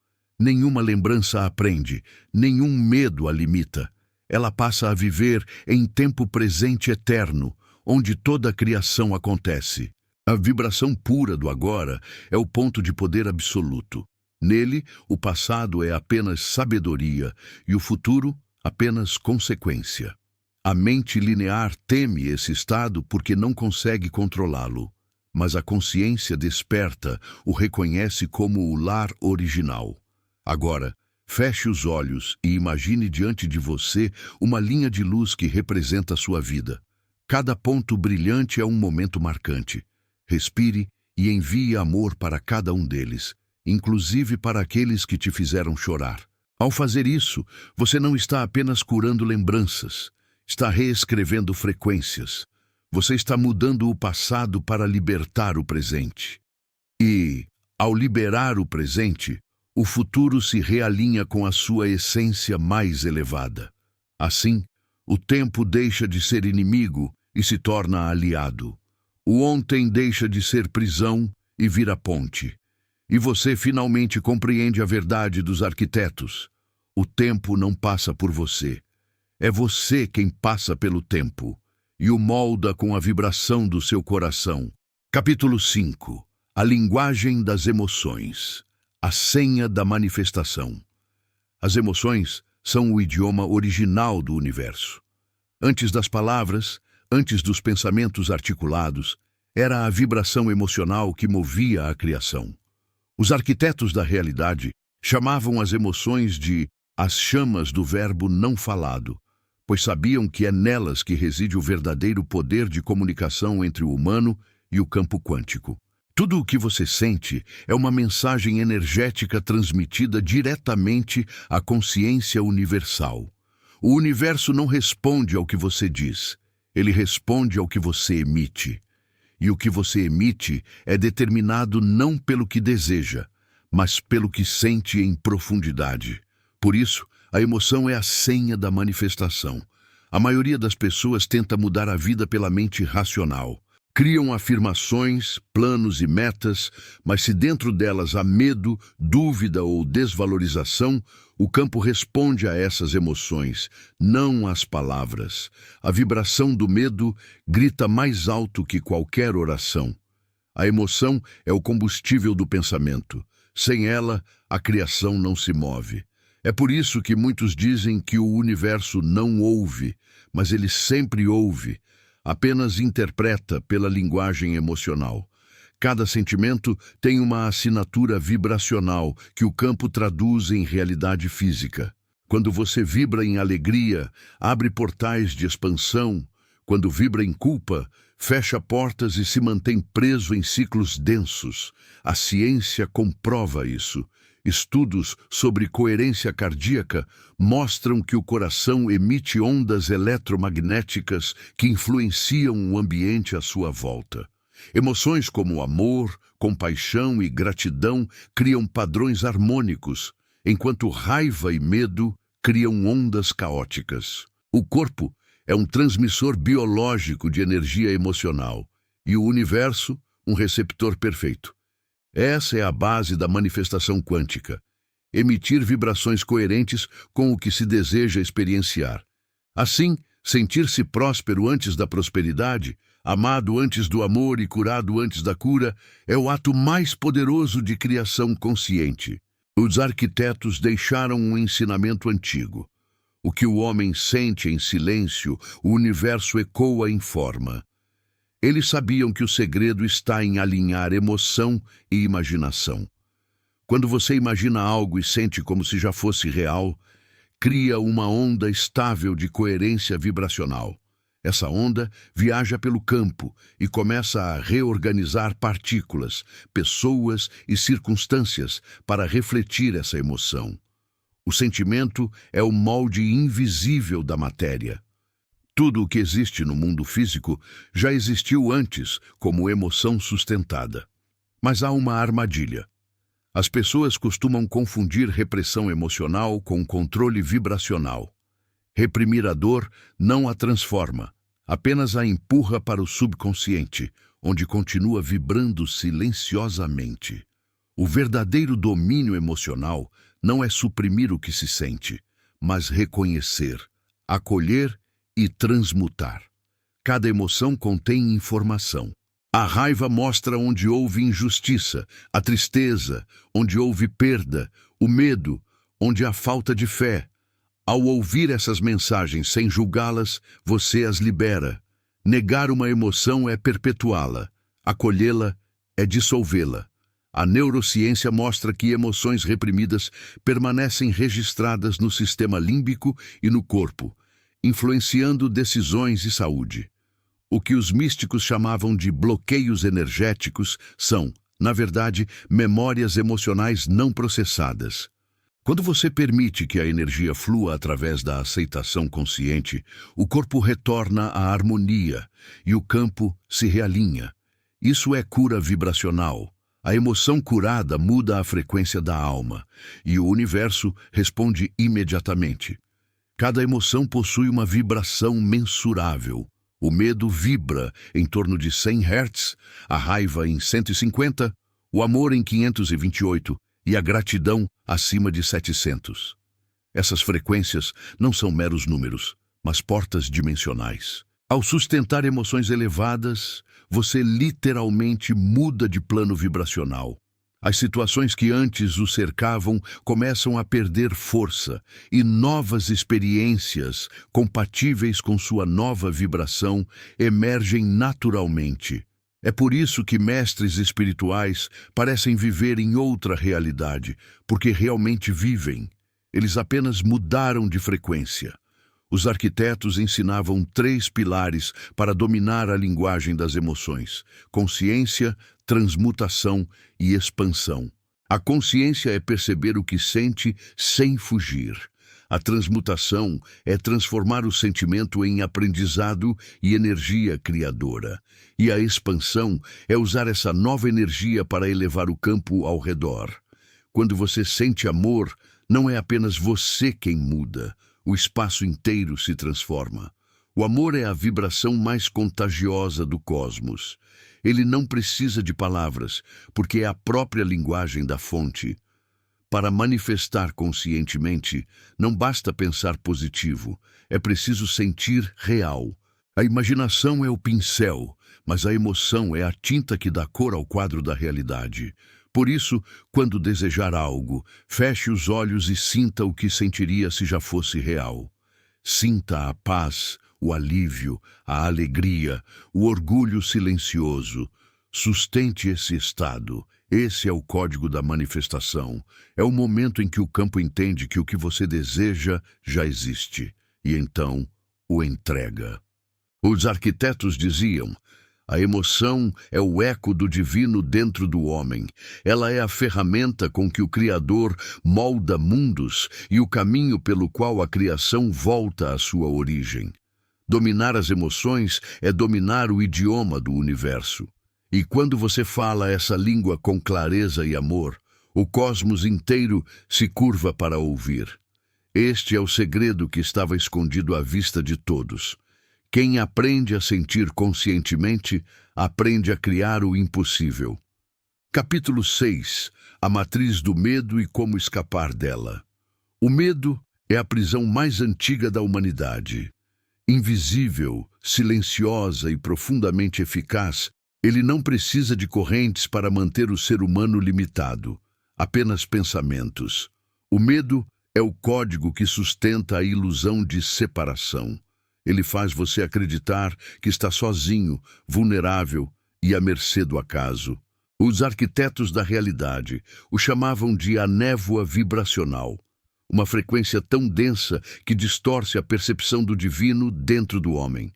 Nenhuma lembrança a prende, nenhum medo a limita. Ela passa a viver em tempo presente eterno, onde toda a criação acontece. A vibração pura do agora é o ponto de poder absoluto. Nele, o passado é apenas sabedoria e o futuro apenas consequência. A mente linear teme esse estado porque não consegue controlá-lo, mas a consciência desperta o reconhece como o lar original. Agora, feche os olhos e imagine diante de você uma linha de luz que representa a sua vida. Cada ponto brilhante é um momento marcante. Respire e envie amor para cada um deles, inclusive para aqueles que te fizeram chorar. Ao fazer isso, você não está apenas curando lembranças, está reescrevendo frequências. Você está mudando o passado para libertar o presente. E, ao liberar o presente, o futuro se realinha com a sua essência mais elevada. Assim, o tempo deixa de ser inimigo e se torna aliado. O ontem deixa de ser prisão e vira ponte. E você finalmente compreende a verdade dos arquitetos. O tempo não passa por você. É você quem passa pelo tempo e o molda com a vibração do seu coração. Capítulo 5. A linguagem das emoções. A senha da manifestação. As emoções são o idioma original do universo. Antes das palavras, antes dos pensamentos articulados, era a vibração emocional que movia a criação. Os arquitetos da realidade chamavam as emoções de as chamas do verbo não falado, pois sabiam que é nelas que reside o verdadeiro poder de comunicação entre o humano e o campo quântico. Tudo o que você sente é uma mensagem energética transmitida diretamente à consciência universal. O universo não responde ao que você diz, ele responde ao que você emite. E o que você emite é determinado não pelo que deseja, mas pelo que sente em profundidade. Por isso, a emoção é a senha da manifestação. A maioria das pessoas tenta mudar a vida pela mente racional. Criam afirmações, planos e metas, mas se dentro delas há medo, dúvida ou desvalorização, o campo responde a essas emoções, não às palavras. A vibração do medo grita mais alto que qualquer oração. A emoção é o combustível do pensamento. Sem ela, a criação não se move. É por isso que muitos dizem que o universo não ouve, mas ele sempre ouve, apenas interpreta pela linguagem emocional. Cada sentimento tem uma assinatura vibracional que o campo traduz em realidade física. Quando você vibra em alegria, abre portais de expansão. Quando vibra em culpa, fecha portas e se mantém preso em ciclos densos. A ciência comprova isso. Estudos sobre coerência cardíaca mostram que o coração emite ondas eletromagnéticas que influenciam o ambiente à sua volta. Emoções como amor, compaixão e gratidão criam padrões harmônicos, enquanto raiva e medo criam ondas caóticas. O corpo é um transmissor biológico de energia emocional e o universo, um receptor perfeito. Essa é a base da manifestação quântica. Emitir vibrações coerentes com o que se deseja experienciar. Assim, sentir-se próspero antes da prosperidade, amado antes do amor e curado antes da cura, é o ato mais poderoso de criação consciente. Os arquitetos deixaram um ensinamento antigo. O que o homem sente em silêncio, o universo ecoa em forma. Eles sabiam que o segredo está em alinhar emoção e imaginação. Quando você imagina algo e sente como se já fosse real, cria uma onda estável de coerência vibracional. Essa onda viaja pelo campo e começa a reorganizar partículas, pessoas e circunstâncias para refletir essa emoção. O sentimento é o molde invisível da matéria. Tudo o que existe no mundo físico já existiu antes como emoção sustentada. Mas há uma armadilha. As pessoas costumam confundir repressão emocional com controle vibracional. Reprimir a dor não a transforma, apenas a empurra para o subconsciente, onde continua vibrando silenciosamente. O verdadeiro domínio emocional não é suprimir o que se sente, mas reconhecer, acolher e transmutar. Cada emoção contém informação. A raiva mostra onde houve injustiça, a tristeza, onde houve perda, o medo, onde há falta de fé. Ao ouvir essas mensagens sem julgá-las, você as libera. Negar uma emoção é perpetuá-la. Acolhê-la é dissolvê-la. A neurociência mostra que emoções reprimidas permanecem registradas no sistema límbico e no corpo, influenciando decisões e saúde. O que os místicos chamavam de bloqueios energéticos são, na verdade, memórias emocionais não processadas. Quando você permite que a energia flua através da aceitação consciente, o corpo retorna à harmonia e o campo se realinha. Isso é cura vibracional. A emoção curada muda a frequência da alma e o universo responde imediatamente. Cada emoção possui uma vibração mensurável. O medo vibra em torno de 100 Hz, a raiva em 150, o amor em 528 e a gratidão acima de 700. Essas frequências não são meros números, mas portas dimensionais. Ao sustentar emoções elevadas, você literalmente muda de plano vibracional. As situações que antes o cercavam começam a perder força e novas experiências, compatíveis com sua nova vibração, emergem naturalmente. É por isso que mestres espirituais parecem viver em outra realidade, porque realmente vivem. Eles apenas mudaram de frequência. Os arquitetos ensinavam 3 pilares para dominar a linguagem das emoções: consciência, transmutação e expansão. A consciência é perceber o que sente sem fugir. A transmutação é transformar o sentimento em aprendizado e energia criadora. E a expansão é usar essa nova energia para elevar o campo ao redor. Quando você sente amor, não é apenas você quem muda. O espaço inteiro se transforma. O amor é a vibração mais contagiosa do cosmos. Ele não precisa de palavras, porque é a própria linguagem da fonte. Para manifestar conscientemente, não basta pensar positivo, é preciso sentir real. A imaginação é o pincel, mas a emoção é a tinta que dá cor ao quadro da realidade. Por isso, quando desejar algo, feche os olhos e sinta o que sentiria se já fosse real. Sinta a paz, o alívio, a alegria, o orgulho silencioso. Sustente esse estado. Esse é o código da manifestação. É o momento em que o campo entende que o que você deseja já existe, e então o entrega. Os arquitetos diziam: A emoção é o eco do divino dentro do homem. Ela é a ferramenta com que o Criador molda mundos e o caminho pelo qual a criação volta à sua origem. Dominar as emoções é dominar o idioma do universo. E quando você fala essa língua com clareza e amor, o cosmos inteiro se curva para ouvir. Este é o segredo que estava escondido à vista de todos. Quem aprende a sentir conscientemente, aprende a criar o impossível. Capítulo 6. A matriz do medo e como escapar dela. O medo é a prisão mais antiga da humanidade. Invisível, silenciosa e profundamente eficaz, ele não precisa de correntes para manter o ser humano limitado, apenas pensamentos. O medo é o código que sustenta a ilusão de separação. Ele faz você acreditar que está sozinho, vulnerável e à mercê do acaso. Os arquitetos da realidade o chamavam de a névoa vibracional, uma frequência tão densa que distorce a percepção do divino dentro do homem.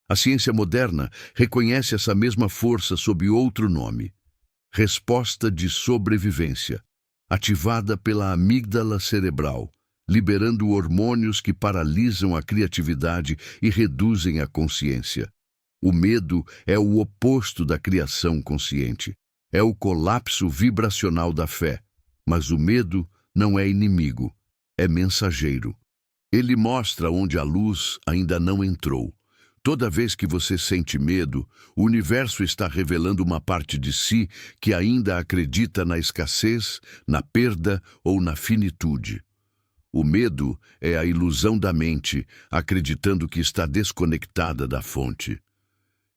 A ciência moderna reconhece essa mesma força sob outro nome: resposta de sobrevivência, ativada pela amígdala cerebral, liberando hormônios que paralisam a criatividade e reduzem a consciência. O medo é o oposto da criação consciente. É o colapso vibracional da fé. Mas o medo não é inimigo, é mensageiro. Ele mostra onde a luz ainda não entrou. Toda vez que você sente medo, o universo está revelando uma parte de si que ainda acredita na escassez, na perda ou na finitude. O medo é a ilusão da mente, acreditando que está desconectada da fonte.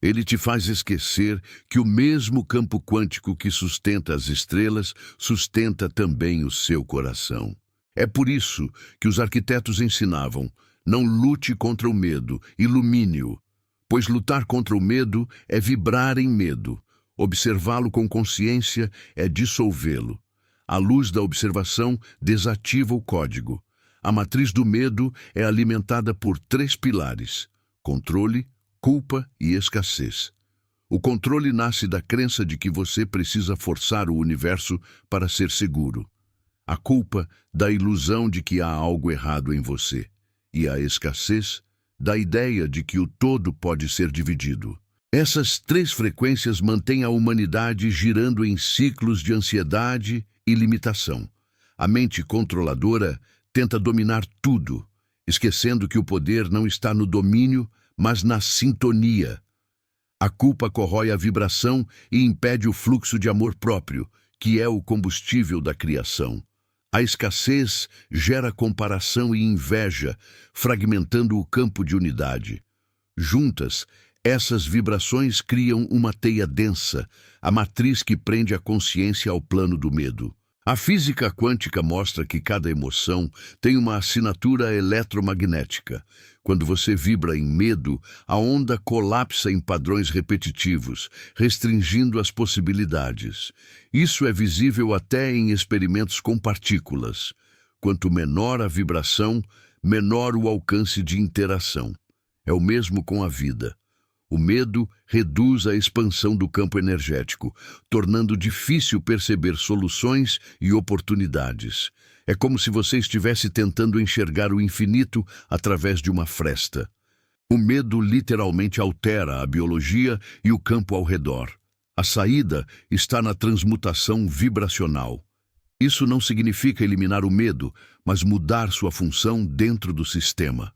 Ele te faz esquecer que o mesmo campo quântico que sustenta as estrelas sustenta também o seu coração. É por isso que os arquitetos ensinavam: não lute contra o medo, ilumine-o, pois lutar contra o medo é vibrar em medo. Observá-lo com consciência é dissolvê-lo. A luz da observação desativa o código. A matriz do medo é alimentada por 3 pilares: controle, culpa e escassez. O controle nasce da crença de que você precisa forçar o universo para ser seguro. A culpa, da ilusão de que há algo errado em você. E a escassez, da ideia de que o todo pode ser dividido. Essas 3 frequências mantêm a humanidade girando em ciclos de ansiedade e limitação. A mente controladora tenta dominar tudo, esquecendo que o poder não está no domínio, mas na sintonia. A culpa corrói a vibração e impede o fluxo de amor próprio, que é o combustível da criação. A escassez gera comparação e inveja, fragmentando o campo de unidade. Juntas, essas vibrações criam uma teia densa, a matriz que prende a consciência ao plano do medo. A física quântica mostra que cada emoção tem uma assinatura eletromagnética. Quando você vibra em medo, a onda colapsa em padrões repetitivos, restringindo as possibilidades. Isso é visível até em experimentos com partículas. Quanto menor a vibração, menor o alcance de interação. É o mesmo com a vida. O medo reduz a expansão do campo energético, tornando difícil perceber soluções e oportunidades. É como se você estivesse tentando enxergar o infinito através de uma fresta. O medo literalmente altera a biologia e o campo ao redor. A saída está na transmutação vibracional. Isso não significa eliminar o medo, mas mudar sua função dentro do sistema.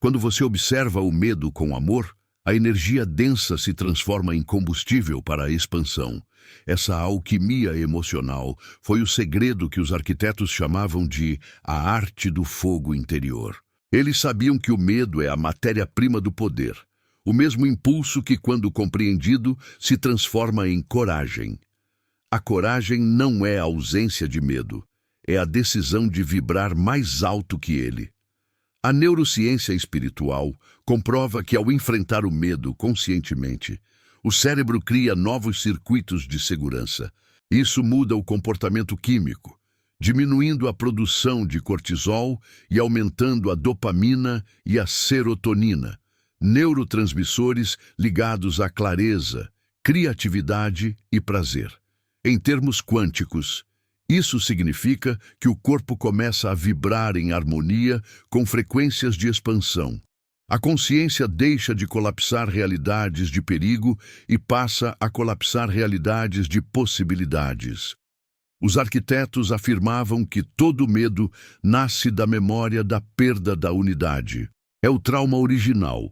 Quando você observa o medo com amor, a energia densa se transforma em combustível para a expansão. Essa alquimia emocional foi o segredo que os arquitetos chamavam de a arte do fogo interior. Eles sabiam que o medo é a matéria-prima do poder, o mesmo impulso que, quando compreendido, se transforma em coragem. A coragem não é a ausência de medo, é a decisão de vibrar mais alto que ele. A neurociência espiritual comprova que, ao enfrentar o medo conscientemente, o cérebro cria novos circuitos de segurança. Isso muda o comportamento químico, diminuindo a produção de cortisol e aumentando a dopamina e a serotonina, neurotransmissores ligados à clareza, criatividade e prazer. Em termos quânticos, isso significa que o corpo começa a vibrar em harmonia com frequências de expansão. A consciência deixa de colapsar realidades de perigo e passa a colapsar realidades de possibilidades. Os arquitetos afirmavam que todo medo nasce da memória da perda da unidade. É o trauma original,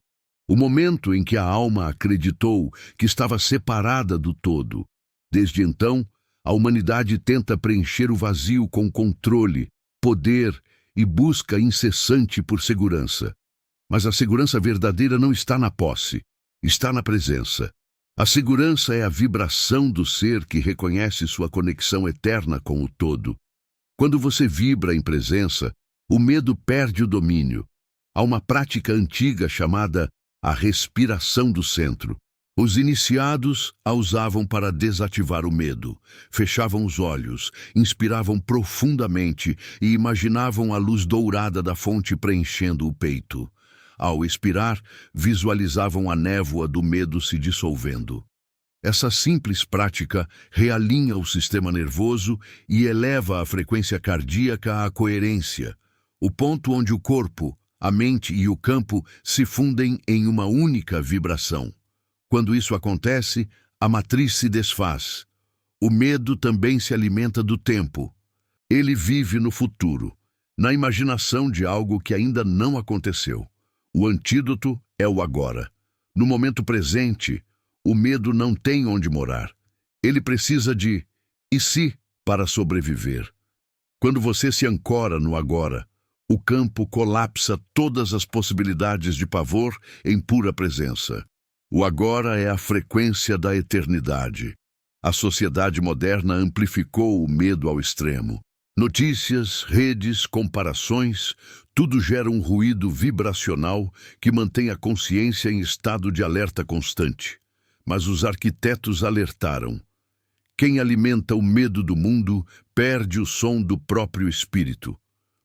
o momento em que a alma acreditou que estava separada do todo. Desde então, a humanidade tenta preencher o vazio com controle, poder e busca incessante por segurança. Mas a segurança verdadeira não está na posse, está na presença. A segurança é a vibração do ser que reconhece sua conexão eterna com o todo. Quando você vibra em presença, o medo perde o domínio. Há uma prática antiga chamada a respiração do centro. Os iniciados a usavam para desativar o medo. Fechavam os olhos, inspiravam profundamente e imaginavam a luz dourada da fonte preenchendo o peito. Ao expirar, visualizavam a névoa do medo se dissolvendo. Essa simples prática realinha o sistema nervoso e eleva a frequência cardíaca à coerência, o ponto onde o corpo, a mente e o campo se fundem em uma única vibração. Quando isso acontece, a matriz se desfaz. O medo também se alimenta do tempo. Ele vive no futuro, na imaginação de algo que ainda não aconteceu. O antídoto é o agora. No momento presente, o medo não tem onde morar. Ele precisa de "e se" para sobreviver. Quando você se ancora no agora, o campo colapsa todas as possibilidades de pavor em pura presença. O agora é a frequência da eternidade. A sociedade moderna amplificou o medo ao extremo. Notícias, redes, comparações, tudo gera um ruído vibracional que mantém a consciência em estado de alerta constante. Mas os arquitetos alertaram: quem alimenta o medo do mundo perde o som do próprio espírito.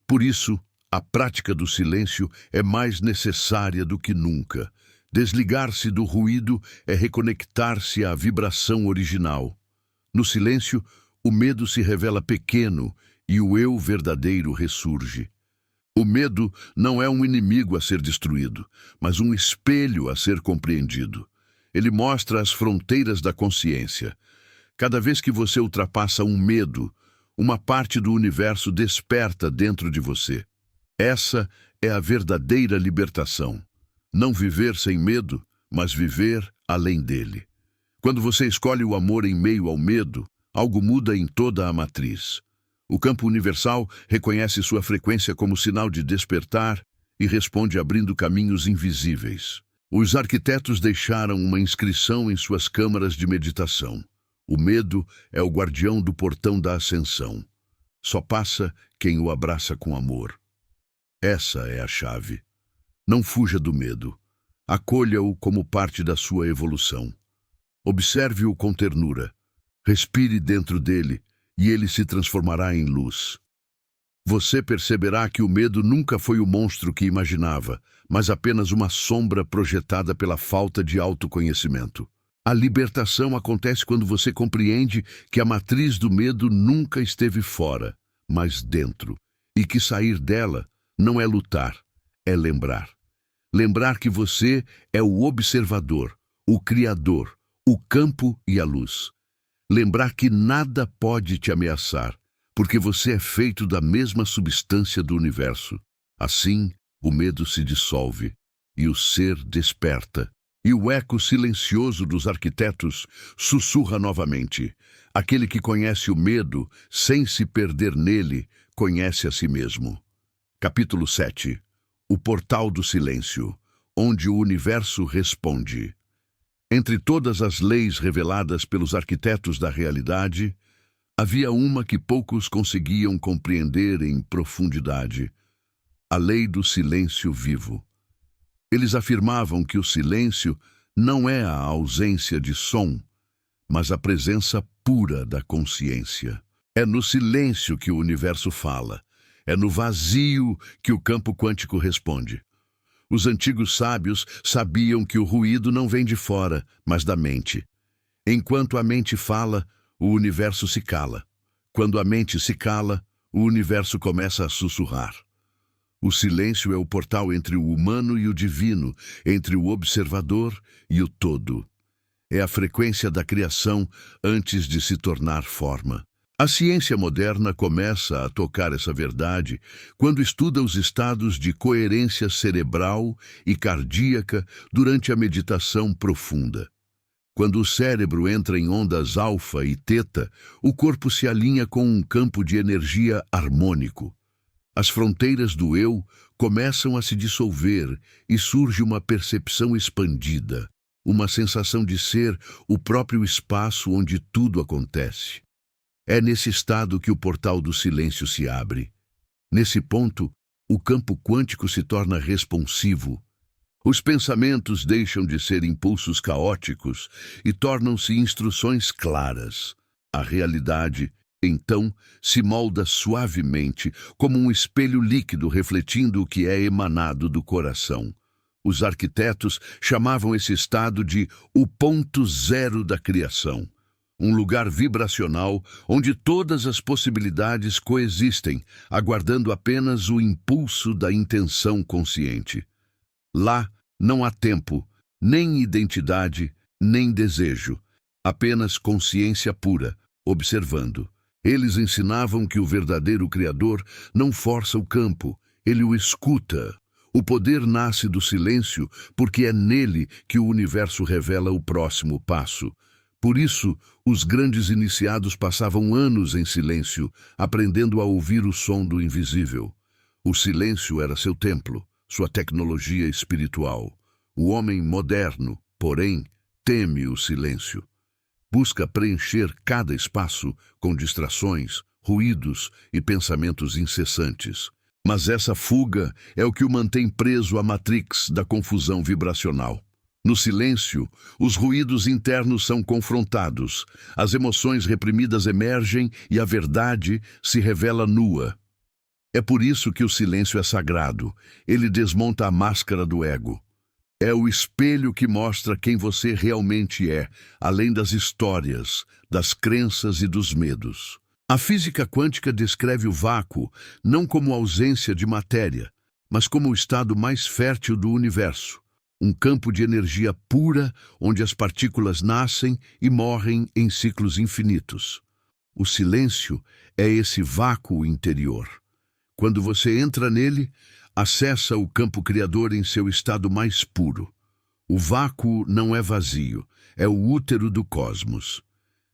Por isso, a prática do silêncio é mais necessária do que nunca. Desligar-se do ruído é reconectar-se à vibração original. No silêncio, o medo se revela pequeno e o eu verdadeiro ressurge. O medo não é um inimigo a ser destruído, mas um espelho a ser compreendido. Ele mostra as fronteiras da consciência. Cada vez que você ultrapassa um medo, uma parte do universo desperta dentro de você. Essa é a verdadeira libertação. Não viver sem medo, mas viver além dele. Quando você escolhe o amor em meio ao medo, algo muda em toda a matriz. O campo universal reconhece sua frequência como sinal de despertar e responde abrindo caminhos invisíveis. Os arquitetos deixaram uma inscrição em suas câmaras de meditação. O medo é o guardião do portão da ascensão. Só passa quem o abraça com amor. Essa é a chave. Não fuja do medo. Acolha-o como parte da sua evolução. Observe-o com ternura. Respire dentro dele e ele se transformará em luz. Você perceberá que o medo nunca foi o monstro que imaginava, mas apenas uma sombra projetada pela falta de autoconhecimento. A libertação acontece quando você compreende que a matriz do medo nunca esteve fora, mas dentro, e que sair dela não é lutar, é lembrar. Lembrar que você é o observador, o criador, o campo e a luz. Lembrar que nada pode te ameaçar, porque você é feito da mesma substância do universo. Assim, o medo se dissolve e o ser desperta. E o eco silencioso dos arquitetos sussurra novamente. Aquele que conhece o medo, sem se perder nele, conhece a si mesmo. Capítulo 7. O portal do silêncio, onde o universo responde. Entre todas as leis reveladas pelos arquitetos da realidade, havia uma que poucos conseguiam compreender em profundidade: a lei do silêncio vivo. Eles afirmavam que o silêncio não é a ausência de som, mas a presença pura da consciência. É no silêncio que o universo fala. É no vazio que o campo quântico responde. Os antigos sábios sabiam que o ruído não vem de fora, mas da mente. Enquanto a mente fala, o universo se cala. Quando a mente se cala, o universo começa a sussurrar. O silêncio é o portal entre o humano e o divino, entre o observador e o todo. É a frequência da criação antes de se tornar forma. A ciência moderna começa a tocar essa verdade quando estuda os estados de coerência cerebral e cardíaca durante a meditação profunda. Quando o cérebro entra em ondas alfa e teta, o corpo se alinha com um campo de energia harmônico. As fronteiras do eu começam a se dissolver e surge uma percepção expandida, uma sensação de ser o próprio espaço onde tudo acontece. É nesse estado que o portal do silêncio se abre. Nesse ponto, o campo quântico se torna responsivo. Os pensamentos deixam de ser impulsos caóticos e tornam-se instruções claras. A realidade, então, se molda suavemente, como um espelho líquido refletindo o que é emanado do coração. Os arquitetos chamavam esse estado de o ponto zero da criação. Um lugar vibracional onde todas as possibilidades coexistem, aguardando apenas o impulso da intenção consciente. Lá não há tempo, nem identidade, nem desejo, apenas consciência pura, observando. Eles ensinavam que o verdadeiro Criador não força o campo, ele o escuta. O poder nasce do silêncio porque é nele que o universo revela o próximo passo. Por isso, os grandes iniciados passavam anos em silêncio, aprendendo a ouvir o som do invisível. O silêncio era seu templo, sua tecnologia espiritual. O homem moderno, porém, teme o silêncio. Busca preencher cada espaço com distrações, ruídos e pensamentos incessantes. Mas essa fuga é o que o mantém preso à matrix da confusão vibracional. No silêncio, os ruídos internos são confrontados, as emoções reprimidas emergem e a verdade se revela nua. É por isso que o silêncio é sagrado. Ele desmonta a máscara do ego. É o espelho que mostra quem você realmente é, além das histórias, das crenças e dos medos. A física quântica descreve o vácuo não como ausência de matéria, mas como o estado mais fértil do universo. Um campo de energia pura onde as partículas nascem e morrem em ciclos infinitos. O silêncio é esse vácuo interior. Quando você entra nele, acessa o campo criador em seu estado mais puro. O vácuo não é vazio, é o útero do cosmos.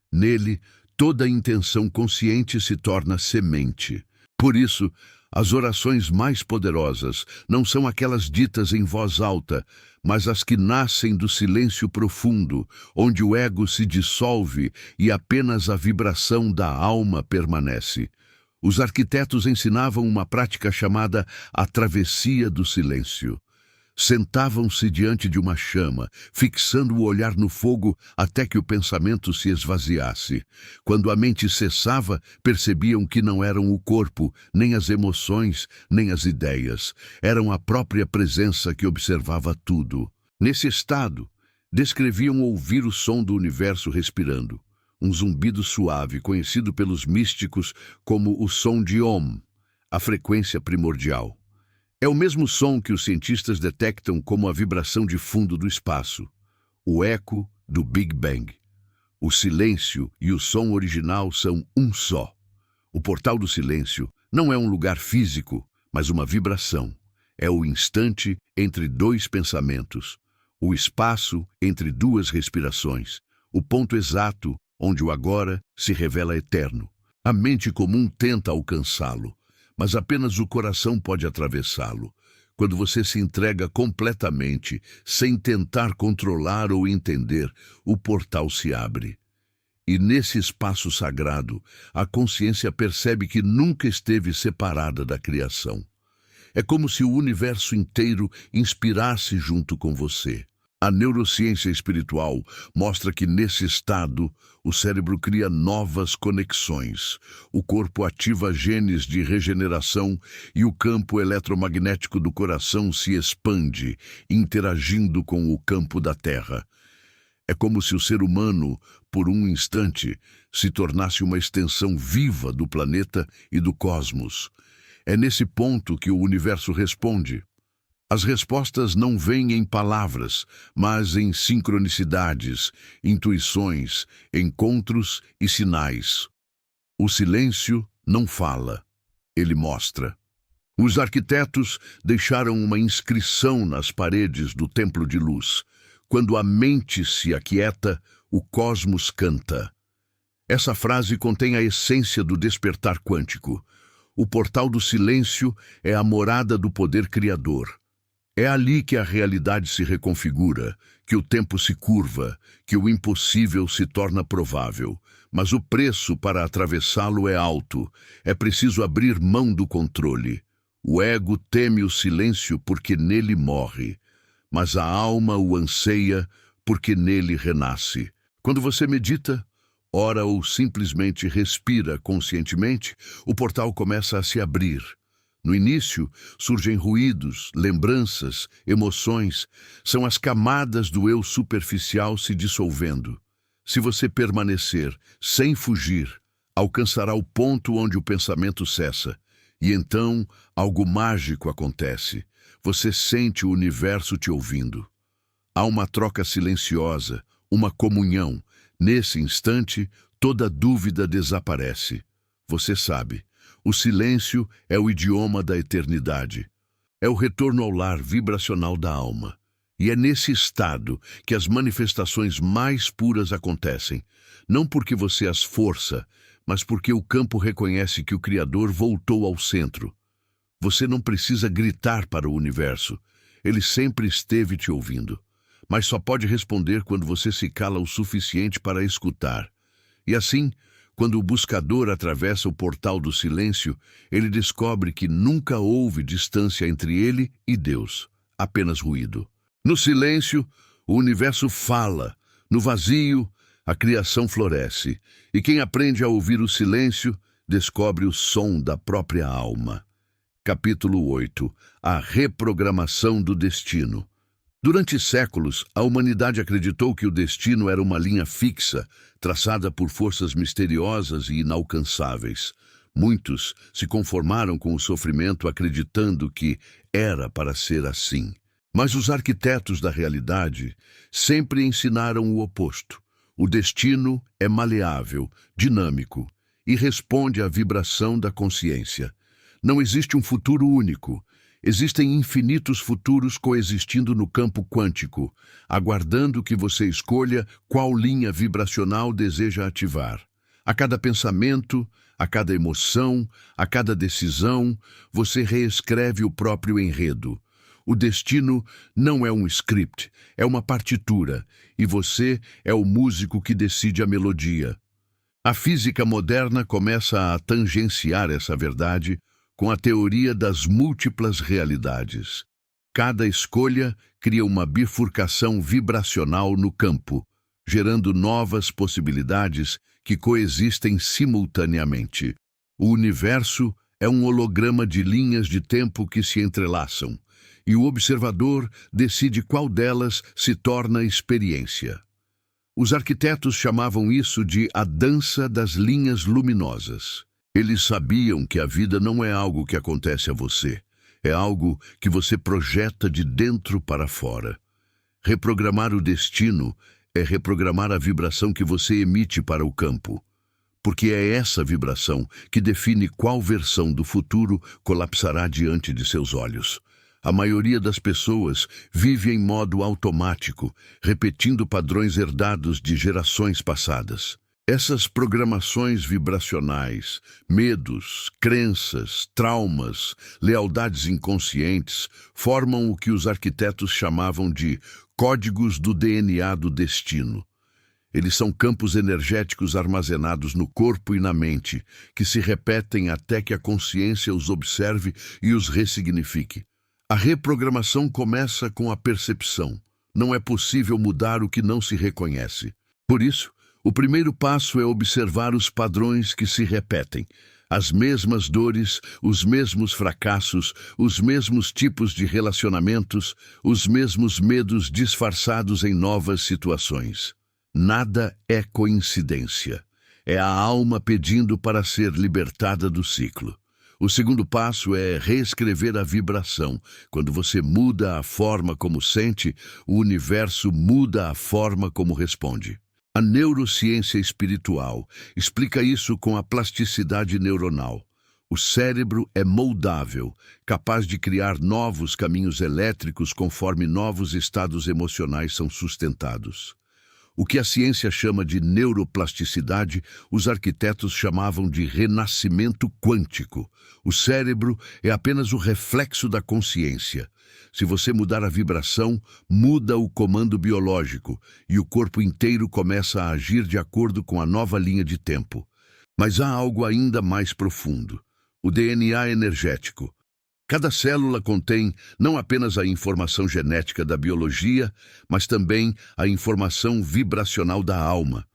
Nele, toda intenção consciente se torna semente. Por isso, as orações mais poderosas não são aquelas ditas em voz alta, mas as que nascem do silêncio profundo, onde o ego se dissolve e apenas a vibração da alma permanece. Os arquitetos ensinavam uma prática chamada a travessia do silêncio. Sentavam-se diante de uma chama, fixando o olhar no fogo até que o pensamento se esvaziasse. Quando a mente cessava, percebiam que não eram o corpo, nem as emoções, nem as ideias. Eram a própria presença que observava tudo. Nesse estado, descreviam ouvir o som do universo respirando. Um zumbido suave, conhecido pelos místicos como o som de Om, a frequência primordial. É o mesmo som que os cientistas detectam como a vibração de fundo do espaço, o eco do Big Bang. O silêncio e o som original são um só. O portal do silêncio não é um lugar físico, mas uma vibração. É o instante entre dois pensamentos, o espaço entre duas respirações, o ponto exato onde o agora se revela eterno. A mente comum tenta alcançá-lo, mas apenas o coração pode atravessá-lo. Quando você se entrega completamente, sem tentar controlar ou entender, o portal se abre. E nesse espaço sagrado, a consciência percebe que nunca esteve separada da criação. É como se o universo inteiro inspirasse junto com você. A neurociência espiritual mostra que, nesse estado, o cérebro cria novas conexões, o corpo ativa genes de regeneração e o campo eletromagnético do coração se expande, interagindo com o campo da Terra. É como se o ser humano, por um instante, se tornasse uma extensão viva do planeta e do cosmos. É nesse ponto que o universo responde. As respostas não vêm em palavras, mas em sincronicidades, intuições, encontros e sinais. O silêncio não fala, ele mostra. Os arquitetos deixaram uma inscrição nas paredes do Templo de Luz. Quando a mente se aquieta, o cosmos canta. Essa frase contém a essência do despertar quântico. O portal do silêncio é a morada do poder criador. É ali que a realidade se reconfigura, que o tempo se curva, que o impossível se torna provável. Mas o preço para atravessá-lo é alto. É preciso abrir mão do controle. O ego teme o silêncio porque nele morre, mas a alma o anseia porque nele renasce. Quando você medita, ora ou simplesmente respira conscientemente, o portal começa a se abrir. No início, surgem ruídos, lembranças, emoções. São as camadas do eu superficial se dissolvendo. Se você permanecer, sem fugir, alcançará o ponto onde o pensamento cessa. E então, algo mágico acontece. Você sente o universo te ouvindo. Há uma troca silenciosa, uma comunhão. Nesse instante, toda dúvida desaparece. Você sabe. O silêncio é o idioma da eternidade. É o retorno ao lar vibracional da alma. E é nesse estado que as manifestações mais puras acontecem. Não porque você as força, mas porque o campo reconhece que o Criador voltou ao centro. Você não precisa gritar para o universo. Ele sempre esteve te ouvindo. Mas só pode responder quando você se cala o suficiente para escutar. E assim, quando o buscador atravessa o portal do silêncio, ele descobre que nunca houve distância entre ele e Deus, apenas ruído. No silêncio, o universo fala. No vazio, a criação floresce. E quem aprende a ouvir o silêncio, descobre o som da própria alma. Capítulo 8. A reprogramação do destino. Durante séculos, a humanidade acreditou que o destino era uma linha fixa, traçada por forças misteriosas e inalcançáveis. Muitos se conformaram com o sofrimento acreditando que era para ser assim. Mas os arquitetos da realidade sempre ensinaram o oposto. O destino é maleável, dinâmico e responde à vibração da consciência. Não existe um futuro único. Existem infinitos futuros coexistindo no campo quântico, aguardando que você escolha qual linha vibracional deseja ativar. A cada pensamento, a cada emoção, a cada decisão, você reescreve o próprio enredo. O destino não é um script, é uma partitura, e você é o músico que decide a melodia. A física moderna começa a tangenciar essa verdade com a teoria das múltiplas realidades. Cada escolha cria uma bifurcação vibracional no campo, gerando novas possibilidades que coexistem simultaneamente. O universo é um holograma de linhas de tempo que se entrelaçam, e o observador decide qual delas se torna experiência. Os arquitetos chamavam isso de a dança das linhas luminosas. Eles sabiam que a vida não é algo que acontece a você, é algo que você projeta de dentro para fora. Reprogramar o destino é reprogramar a vibração que você emite para o campo, porque é essa vibração que define qual versão do futuro colapsará diante de seus olhos. A maioria das pessoas vive em modo automático, repetindo padrões herdados de gerações passadas. Essas programações vibracionais, medos, crenças, traumas, lealdades inconscientes, formam o que os arquitetos chamavam de códigos do DNA do destino. Eles são campos energéticos armazenados no corpo e na mente, que se repetem até que a consciência os observe e os ressignifique. A reprogramação começa com a percepção. Não é possível mudar o que não se reconhece. Por isso, o primeiro passo é observar os padrões que se repetem. As mesmas dores, os mesmos fracassos, os mesmos tipos de relacionamentos, os mesmos medos disfarçados em novas situações. Nada é coincidência. É a alma pedindo para ser libertada do ciclo. O segundo passo é reescrever a vibração. Quando você muda a forma como sente, o universo muda a forma como responde. A neurociência espiritual explica isso com a plasticidade neuronal. O cérebro é moldável, capaz de criar novos caminhos elétricos conforme novos estados emocionais são sustentados. O que a ciência chama de neuroplasticidade, os arquitetos chamavam de renascimento quântico. O cérebro é apenas o reflexo da consciência. Se você mudar a vibração, muda o comando biológico e o corpo inteiro começa a agir de acordo com a nova linha de tempo. Mas há algo ainda mais profundo: o DNA energético. Cada célula contém não apenas a informação genética da biologia, mas também a informação vibracional da alma.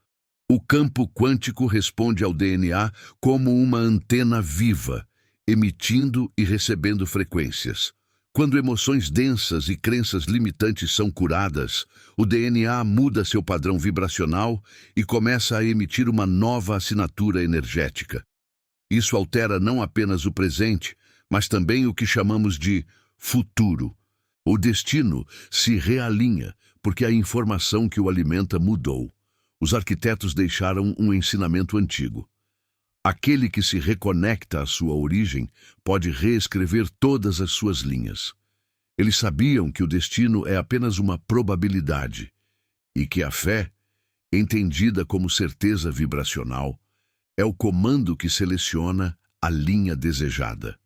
O campo quântico responde ao DNA como uma antena viva, emitindo e recebendo frequências. Quando emoções densas e crenças limitantes são curadas, o DNA muda seu padrão vibracional e começa a emitir uma nova assinatura energética. Isso altera não apenas o presente, mas também o que chamamos de futuro. O destino se realinha porque a informação que o alimenta mudou. Os arquitetos deixaram um ensinamento antigo. Aquele que se reconecta à sua origem pode reescrever todas as suas linhas. Eles sabiam que o destino é apenas uma probabilidade e que a fé, entendida como certeza vibracional, é o comando que seleciona a linha desejada.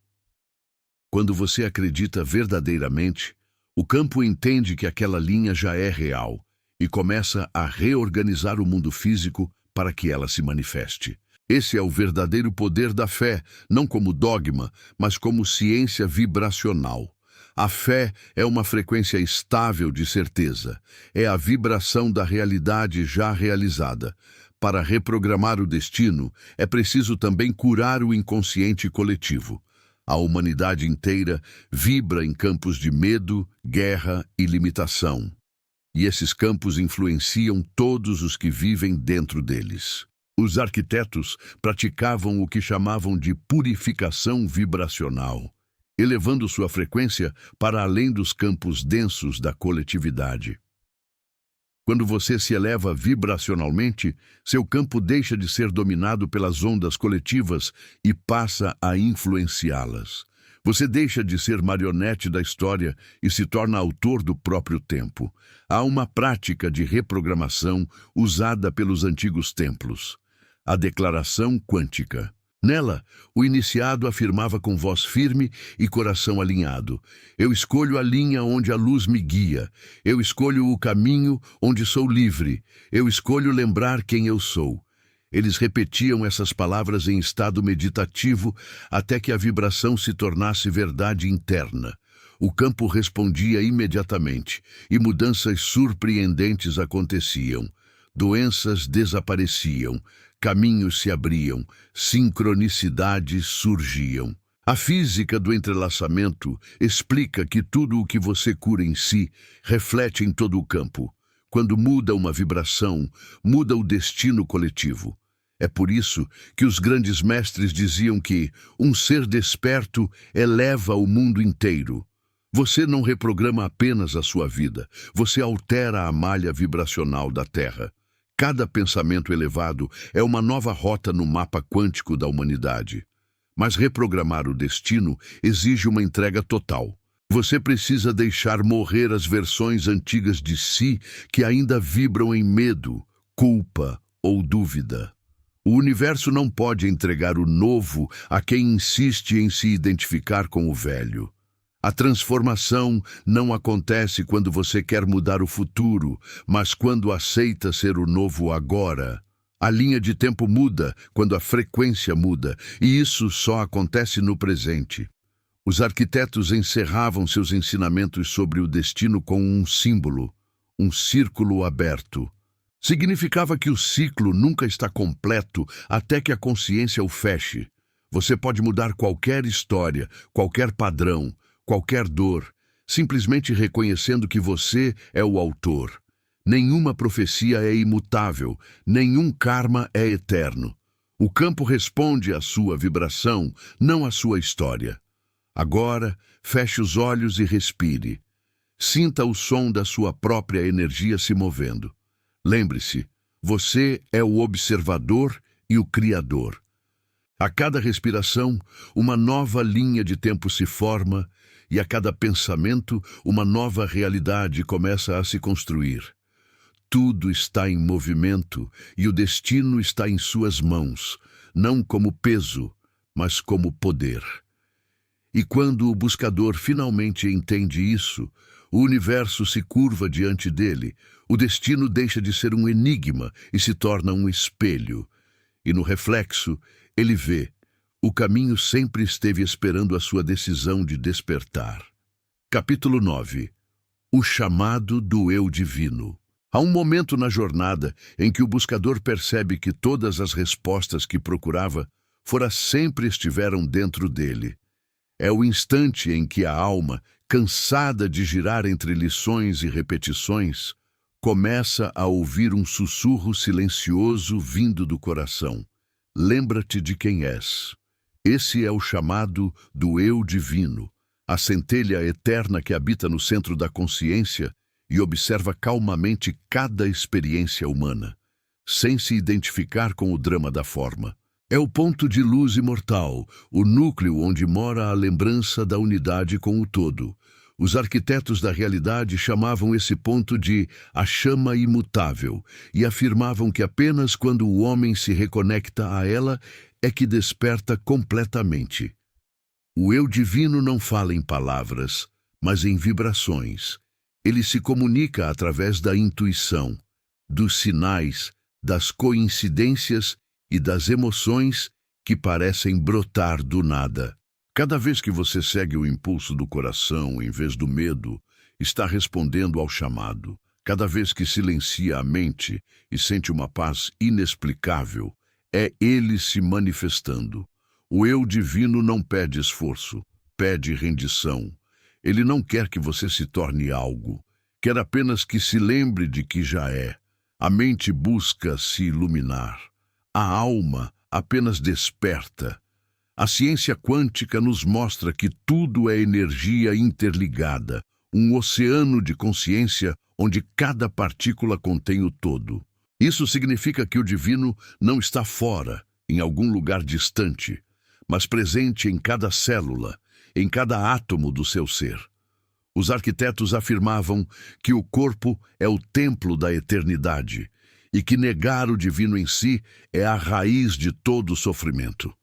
Quando você acredita verdadeiramente, o campo entende que aquela linha já é real e começa a reorganizar o mundo físico para que ela se manifeste. Esse é o verdadeiro poder da fé, não como dogma, mas como ciência vibracional. A fé é uma frequência estável de certeza. É a vibração da realidade já realizada. Para reprogramar o destino, é preciso também curar o inconsciente coletivo. A humanidade inteira vibra em campos de medo, guerra e limitação. E esses campos influenciam todos os que vivem dentro deles. Os arquitetos praticavam o que chamavam de purificação vibracional, elevando sua frequência para além dos campos densos da coletividade. Quando você se eleva vibracionalmente, seu campo deixa de ser dominado pelas ondas coletivas e passa a influenciá-las. Você deixa de ser marionete da história e se torna autor do próprio tempo. Há uma prática de reprogramação usada pelos antigos templos: a declaração quântica. Nela, o iniciado afirmava com voz firme e coração alinhado: eu escolho a linha onde a luz me guia, eu escolho o caminho onde sou livre, eu escolho lembrar quem eu sou. Eles repetiam essas palavras em estado meditativo até que a vibração se tornasse verdade interna. O campo respondia imediatamente e mudanças surpreendentes aconteciam. Doenças desapareciam, caminhos se abriam, sincronicidades surgiam. A física do entrelaçamento explica que tudo o que você cura em si reflete em todo o campo. Quando muda uma vibração, muda o destino coletivo. É por isso que os grandes mestres diziam que um ser desperto eleva o mundo inteiro. Você não reprograma apenas a sua vida, você altera a malha vibracional da Terra. Cada pensamento elevado é uma nova rota no mapa quântico da humanidade. Mas reprogramar o destino exige uma entrega total. Você precisa deixar morrer as versões antigas de si que ainda vibram em medo, culpa ou dúvida. O universo não pode entregar o novo a quem insiste em se identificar com o velho. A transformação não acontece quando você quer mudar o futuro, mas quando aceita ser o novo agora. A linha de tempo muda quando a frequência muda, e isso só acontece no presente. Os arquitetos encerravam seus ensinamentos sobre o destino com um símbolo: um círculo aberto. Significava que o ciclo nunca está completo até que a consciência o feche. Você pode mudar qualquer história, qualquer padrão, qualquer dor, simplesmente reconhecendo que você é o autor. Nenhuma profecia é imutável, nenhum karma é eterno. O campo responde à sua vibração, não à sua história. Agora, feche os olhos e respire. Sinta o som da sua própria energia se movendo. Lembre-se, você é o observador e o criador. A cada respiração, uma nova linha de tempo se forma e a cada pensamento, uma nova realidade começa a se construir. Tudo está em movimento e o destino está em suas mãos, não como peso, mas como poder. E quando o buscador finalmente entende isso, o universo se curva diante dele, o destino deixa de ser um enigma e se torna um espelho. E no reflexo, ele vê, o caminho sempre esteve esperando a sua decisão de despertar. Capítulo 9. O chamado do Eu Divino. Há um momento na jornada em que o buscador percebe que todas as respostas que procurava fora sempre estiveram dentro dele. É o instante em que a alma, cansada de girar entre lições e repetições, começa a ouvir um sussurro silencioso vindo do coração. Lembra-te de quem és. Esse é o chamado do Eu Divino, a centelha eterna que habita no centro da consciência e observa calmamente cada experiência humana, sem se identificar com o drama da forma. É o ponto de luz imortal, o núcleo onde mora a lembrança da unidade com o todo. Os arquitetos da realidade chamavam esse ponto de a chama imutável e afirmavam que apenas quando o homem se reconecta a ela é que desperta completamente. O Eu Divino não fala em palavras, mas em vibrações. Ele se comunica através da intuição, dos sinais, das coincidências e das emoções que parecem brotar do nada. Cada vez que você segue o impulso do coração em vez do medo, está respondendo ao chamado. Cada vez que silencia a mente e sente uma paz inexplicável, é ele se manifestando. O Eu Divino não pede esforço, pede rendição. Ele não quer que você se torne algo, quer apenas que se lembre de que já é. A mente busca se iluminar. A alma apenas desperta. A ciência quântica nos mostra que tudo é energia interligada, um oceano de consciência onde cada partícula contém o todo. Isso significa que o divino não está fora, em algum lugar distante, mas presente em cada célula, em cada átomo do seu ser. Os arquitetos afirmavam que o corpo é o templo da eternidade e que negar o divino em si é a raiz de todo o sofrimento.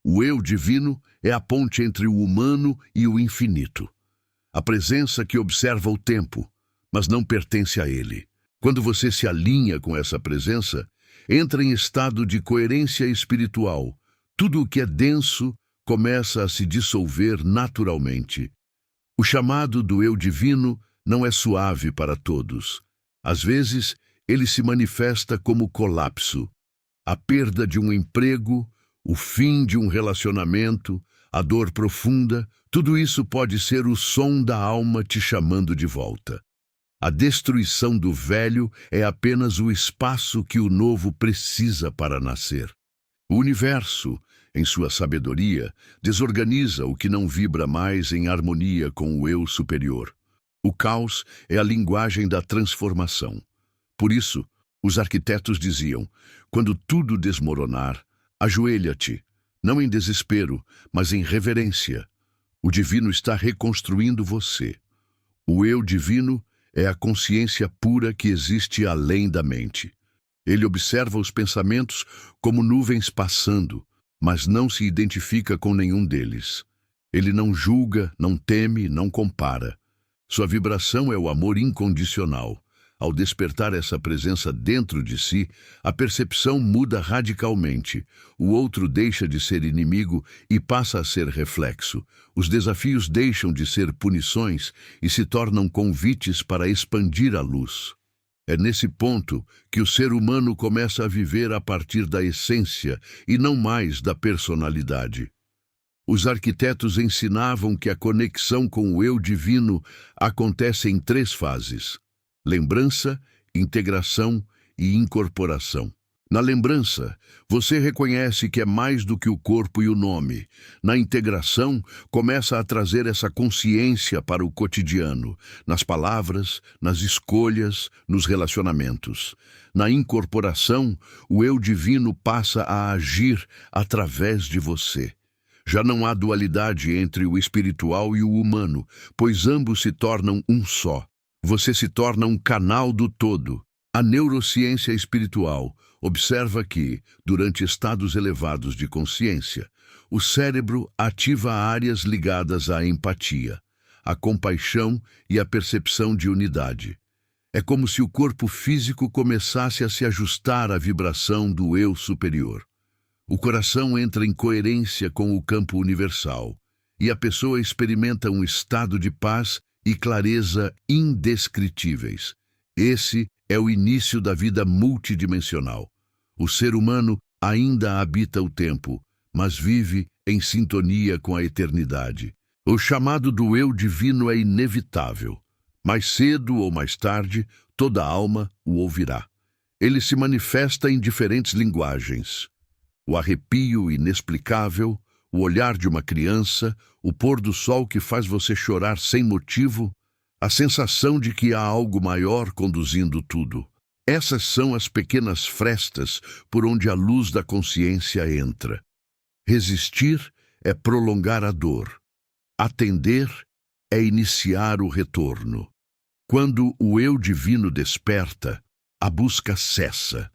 O Eu Divino é a ponte entre o humano e o infinito. A presença que observa o tempo, mas não pertence a ele. Quando você se alinha com essa presença, entra em estado de coerência espiritual. Tudo o que é denso começa a se dissolver naturalmente. O chamado do Eu Divino não é suave para todos. Às vezes, ele se manifesta como colapso, a perda de um emprego, o fim de um relacionamento, a dor profunda, tudo isso pode ser o som da alma te chamando de volta. A destruição do velho é apenas o espaço que o novo precisa para nascer. O universo, em sua sabedoria, desorganiza o que não vibra mais em harmonia com o eu superior. O caos é a linguagem da transformação. Por isso, os arquitetos diziam, quando tudo desmoronar, ajoelha-te, não em desespero, mas em reverência. O divino está reconstruindo você. O eu divino é a consciência pura que existe além da mente. Ele observa os pensamentos como nuvens passando, mas não se identifica com nenhum deles. Ele não julga, não teme, não compara. Sua vibração é o amor incondicional, Ao despertar essa presença dentro de si, a percepção muda radicalmente. O outro deixa de ser inimigo e passa a ser reflexo. Os desafios deixam de ser punições e se tornam convites para expandir a luz. É nesse ponto que o ser humano começa a viver a partir da essência e não mais da personalidade. Os arquitetos ensinavam que a conexão com o eu divino acontece em 3 fases: lembrança, integração e incorporação. Na lembrança, você reconhece que é mais do que o corpo e o nome. Na integração, começa a trazer essa consciência para o cotidiano, nas palavras, nas escolhas, nos relacionamentos. Na incorporação, o eu divino passa a agir através de você. Já não há dualidade entre o espiritual e o humano, pois ambos se tornam um só. Você se torna um canal do todo. A neurociência espiritual observa que, durante estados elevados de consciência, o cérebro ativa áreas ligadas à empatia, à compaixão e à percepção de unidade. É como se o corpo físico começasse a se ajustar à vibração do eu superior. O coração entra em coerência com o campo universal, e a pessoa experimenta um estado de paz e clareza indescritíveis. Esse é o início da vida multidimensional. O ser humano ainda habita o tempo, mas vive em sintonia com a eternidade. O chamado do eu divino é inevitável. Mais cedo ou mais tarde, toda alma o ouvirá. Ele se manifesta em diferentes linguagens. O arrepio inexplicável, o olhar de uma criança, o pôr do sol que faz você chorar sem motivo, a sensação de que há algo maior conduzindo tudo. Essas são as pequenas frestas por onde a luz da consciência entra. Resistir é prolongar a dor. Atender é iniciar o retorno. Quando o eu divino desperta, a busca cessa.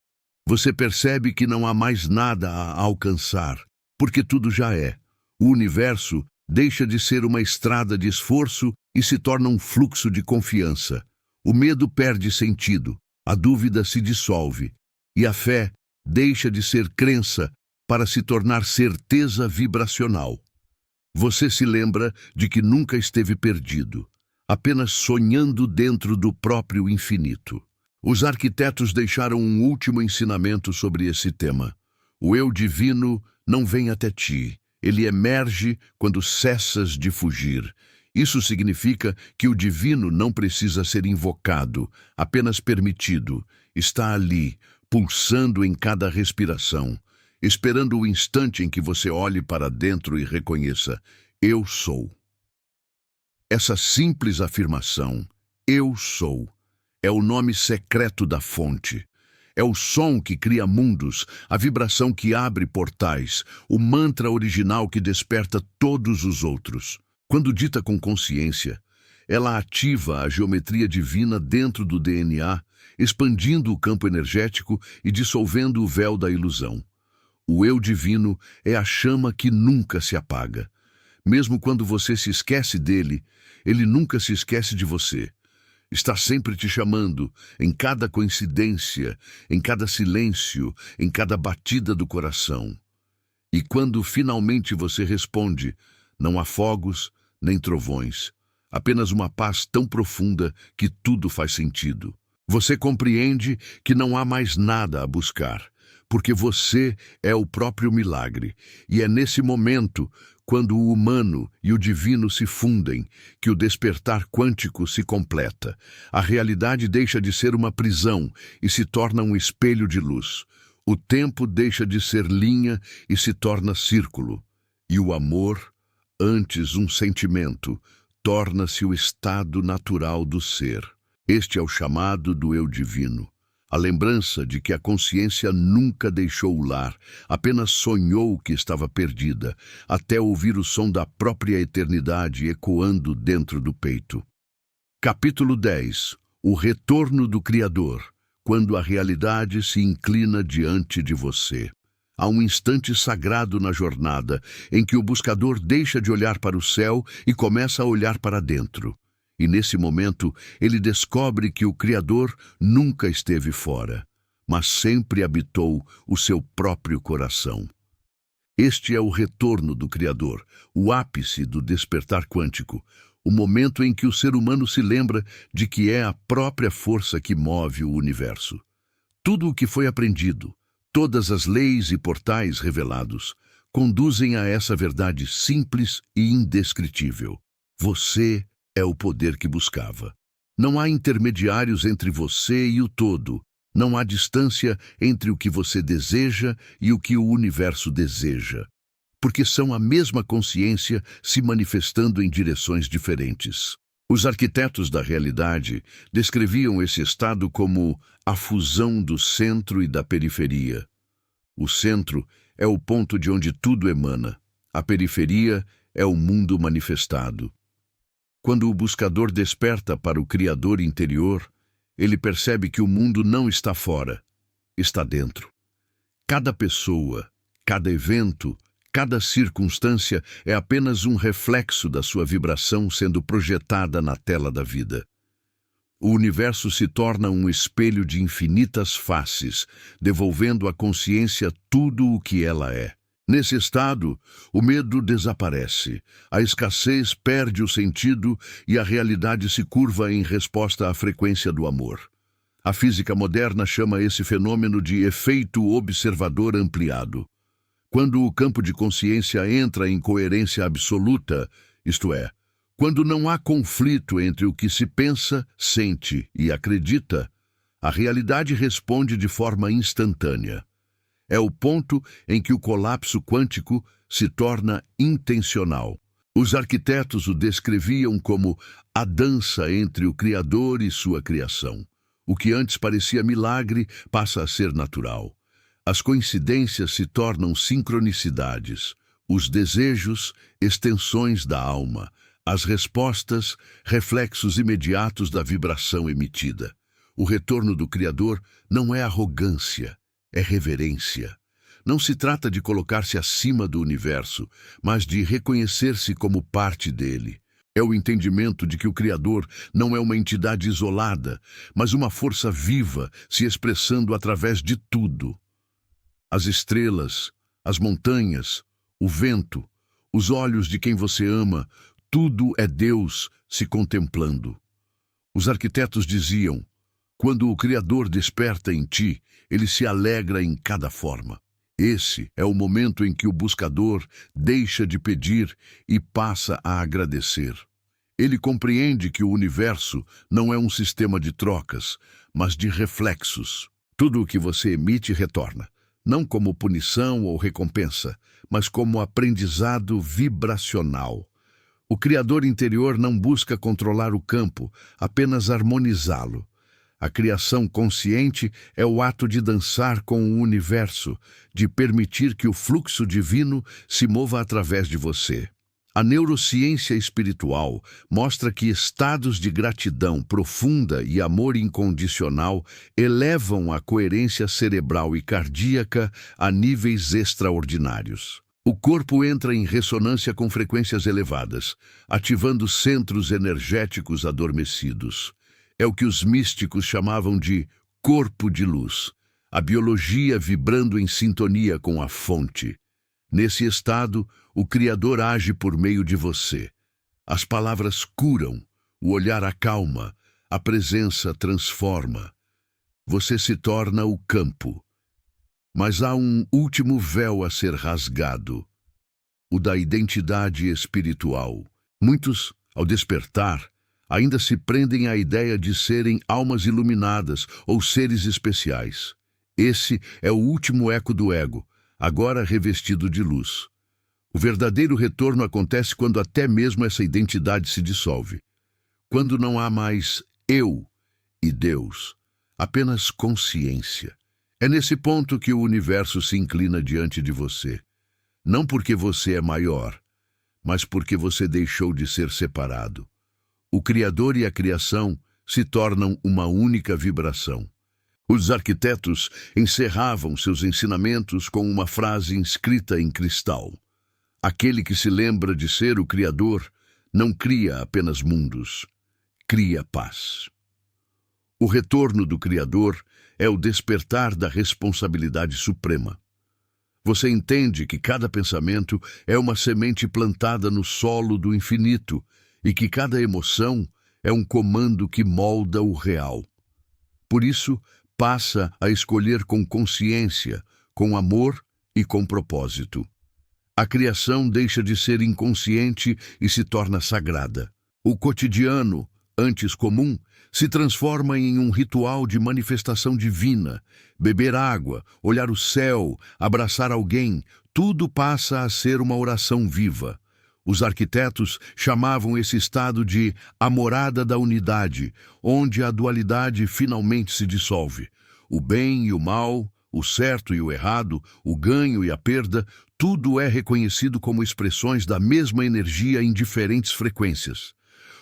Você percebe que não há mais nada a alcançar, porque tudo já é. O universo deixa de ser uma estrada de esforço e se torna um fluxo de confiança. O medo perde sentido, a dúvida se dissolve, e a fé deixa de ser crença para se tornar certeza vibracional. Você se lembra de que nunca esteve perdido, apenas sonhando dentro do próprio infinito. Os arquitetos deixaram um último ensinamento sobre esse tema. O eu divino não vem até ti, ele emerge quando cessas de fugir. Isso significa que o divino não precisa ser invocado, apenas permitido. Está ali, pulsando em cada respiração, esperando o instante em que você olhe para dentro e reconheça: eu sou. Essa simples afirmação, eu sou, é o nome secreto da fonte. É o som que cria mundos, a vibração que abre portais, o mantra original que desperta todos os outros. Quando dita com consciência, ela ativa a geometria divina dentro do DNA, expandindo o campo energético e dissolvendo o véu da ilusão. O eu divino é a chama que nunca se apaga. Mesmo quando você se esquece dele, ele nunca se esquece de você. Está sempre te chamando, em cada coincidência, em cada silêncio, em cada batida do coração. E quando finalmente você responde, não há fogos nem trovões, apenas uma paz tão profunda que tudo faz sentido. Você compreende que não há mais nada a buscar, porque você é o próprio milagre, e é nesse momento, quando o humano e o divino se fundem, que o despertar quântico se completa. A realidade deixa de ser uma prisão e se torna um espelho de luz. O tempo deixa de ser linha e se torna círculo. E o amor, antes um sentimento, torna-se o estado natural do ser. Este é o chamado do eu divino. A lembrança de que a consciência nunca deixou o lar, apenas sonhou que estava perdida, até ouvir o som da própria eternidade ecoando dentro do peito. Capítulo 10. O retorno do Criador, quando a realidade se inclina diante de você. Há um instante sagrado na jornada, em que o buscador deixa de olhar para o céu e começa a olhar para dentro. E nesse momento, ele descobre que o Criador nunca esteve fora, mas sempre habitou o seu próprio coração. Este é o retorno do Criador, o ápice do despertar quântico, o momento em que o ser humano se lembra de que é a própria força que move o universo. Tudo o que foi aprendido, todas as leis e portais revelados, conduzem a essa verdade simples e indescritível. Você é o poder que buscava. Não há intermediários entre você e o todo. Não há distância entre o que você deseja e o que o universo deseja, porque são a mesma consciência se manifestando em direções diferentes. Os arquitetos da realidade descreviam esse estado como a fusão do centro e da periferia. O centro é o ponto de onde tudo emana. A periferia é o mundo manifestado. Quando o buscador desperta para o Criador interior, ele percebe que o mundo não está fora, está dentro. Cada pessoa, cada evento, cada circunstância é apenas um reflexo da sua vibração sendo projetada na tela da vida. O universo se torna um espelho de infinitas faces, devolvendo à consciência tudo o que ela é. Nesse estado, o medo desaparece, a escassez perde o sentido e a realidade se curva em resposta à frequência do amor. A física moderna chama esse fenômeno de efeito observador ampliado. Quando o campo de consciência entra em coerência absoluta, isto é, quando não há conflito entre o que se pensa, sente e acredita, a realidade responde de forma instantânea. É o ponto em que o colapso quântico se torna intencional. Os arquitetos o descreviam como a dança entre o Criador e sua criação. O que antes parecia milagre passa a ser natural. As coincidências se tornam sincronicidades, os desejos, extensões da alma, as respostas, reflexos imediatos da vibração emitida. O retorno do Criador não é arrogância, é reverência. Não se trata de colocar-se acima do universo, mas de reconhecer-se como parte dele. É o entendimento de que o Criador não é uma entidade isolada, mas uma força viva se expressando através de tudo. As estrelas, as montanhas, o vento, os olhos de quem você ama, tudo é Deus se contemplando. Os arquitetos diziam: quando o Criador desperta em ti, ele se alegra em cada forma. Esse é o momento em que o buscador deixa de pedir e passa a agradecer. Ele compreende que o universo não é um sistema de trocas, mas de reflexos. Tudo o que você emite retorna, não como punição ou recompensa, mas como aprendizado vibracional. O Criador interior não busca controlar o campo, apenas harmonizá-lo. A criação consciente é o ato de dançar com o universo, de permitir que o fluxo divino se mova através de você. A neurociência espiritual mostra que estados de gratidão profunda e amor incondicional elevam a coerência cerebral e cardíaca a níveis extraordinários. O corpo entra em ressonância com frequências elevadas, ativando centros energéticos adormecidos. É o que os místicos chamavam de corpo de luz, a biologia vibrando em sintonia com a fonte. Nesse estado, o Criador age por meio de você. As palavras curam, o olhar acalma, a presença transforma. Você se torna o campo. Mas há um último véu a ser rasgado, o da identidade espiritual. Muitos, ao despertar, ainda se prendem à ideia de serem almas iluminadas ou seres especiais. Esse é o último eco do ego, agora revestido de luz. O verdadeiro retorno acontece quando até mesmo essa identidade se dissolve. Quando não há mais eu e Deus, apenas consciência. É nesse ponto que o universo se inclina diante de você. Não porque você é maior, mas porque você deixou de ser separado. O Criador e a criação se tornam uma única vibração. Os arquitetos encerravam seus ensinamentos com uma frase inscrita em cristal. Aquele que se lembra de ser o Criador não cria apenas mundos. cria paz. O retorno do Criador é o despertar da responsabilidade suprema. Você entende que cada pensamento é uma semente plantada no solo do infinito e que cada emoção é um comando que molda o real. Por isso, passa a escolher com consciência, com amor e com propósito. A criação deixa de ser inconsciente e se torna sagrada. O cotidiano, antes comum, se transforma em um ritual de manifestação divina. Beber água, olhar o céu, abraçar alguém, tudo passa a ser uma oração viva. Os arquitetos chamavam esse estado de a morada da unidade, onde a dualidade finalmente se dissolve. O bem e o mal, o certo e o errado, o ganho e a perda, tudo é reconhecido como expressões da mesma energia em diferentes frequências.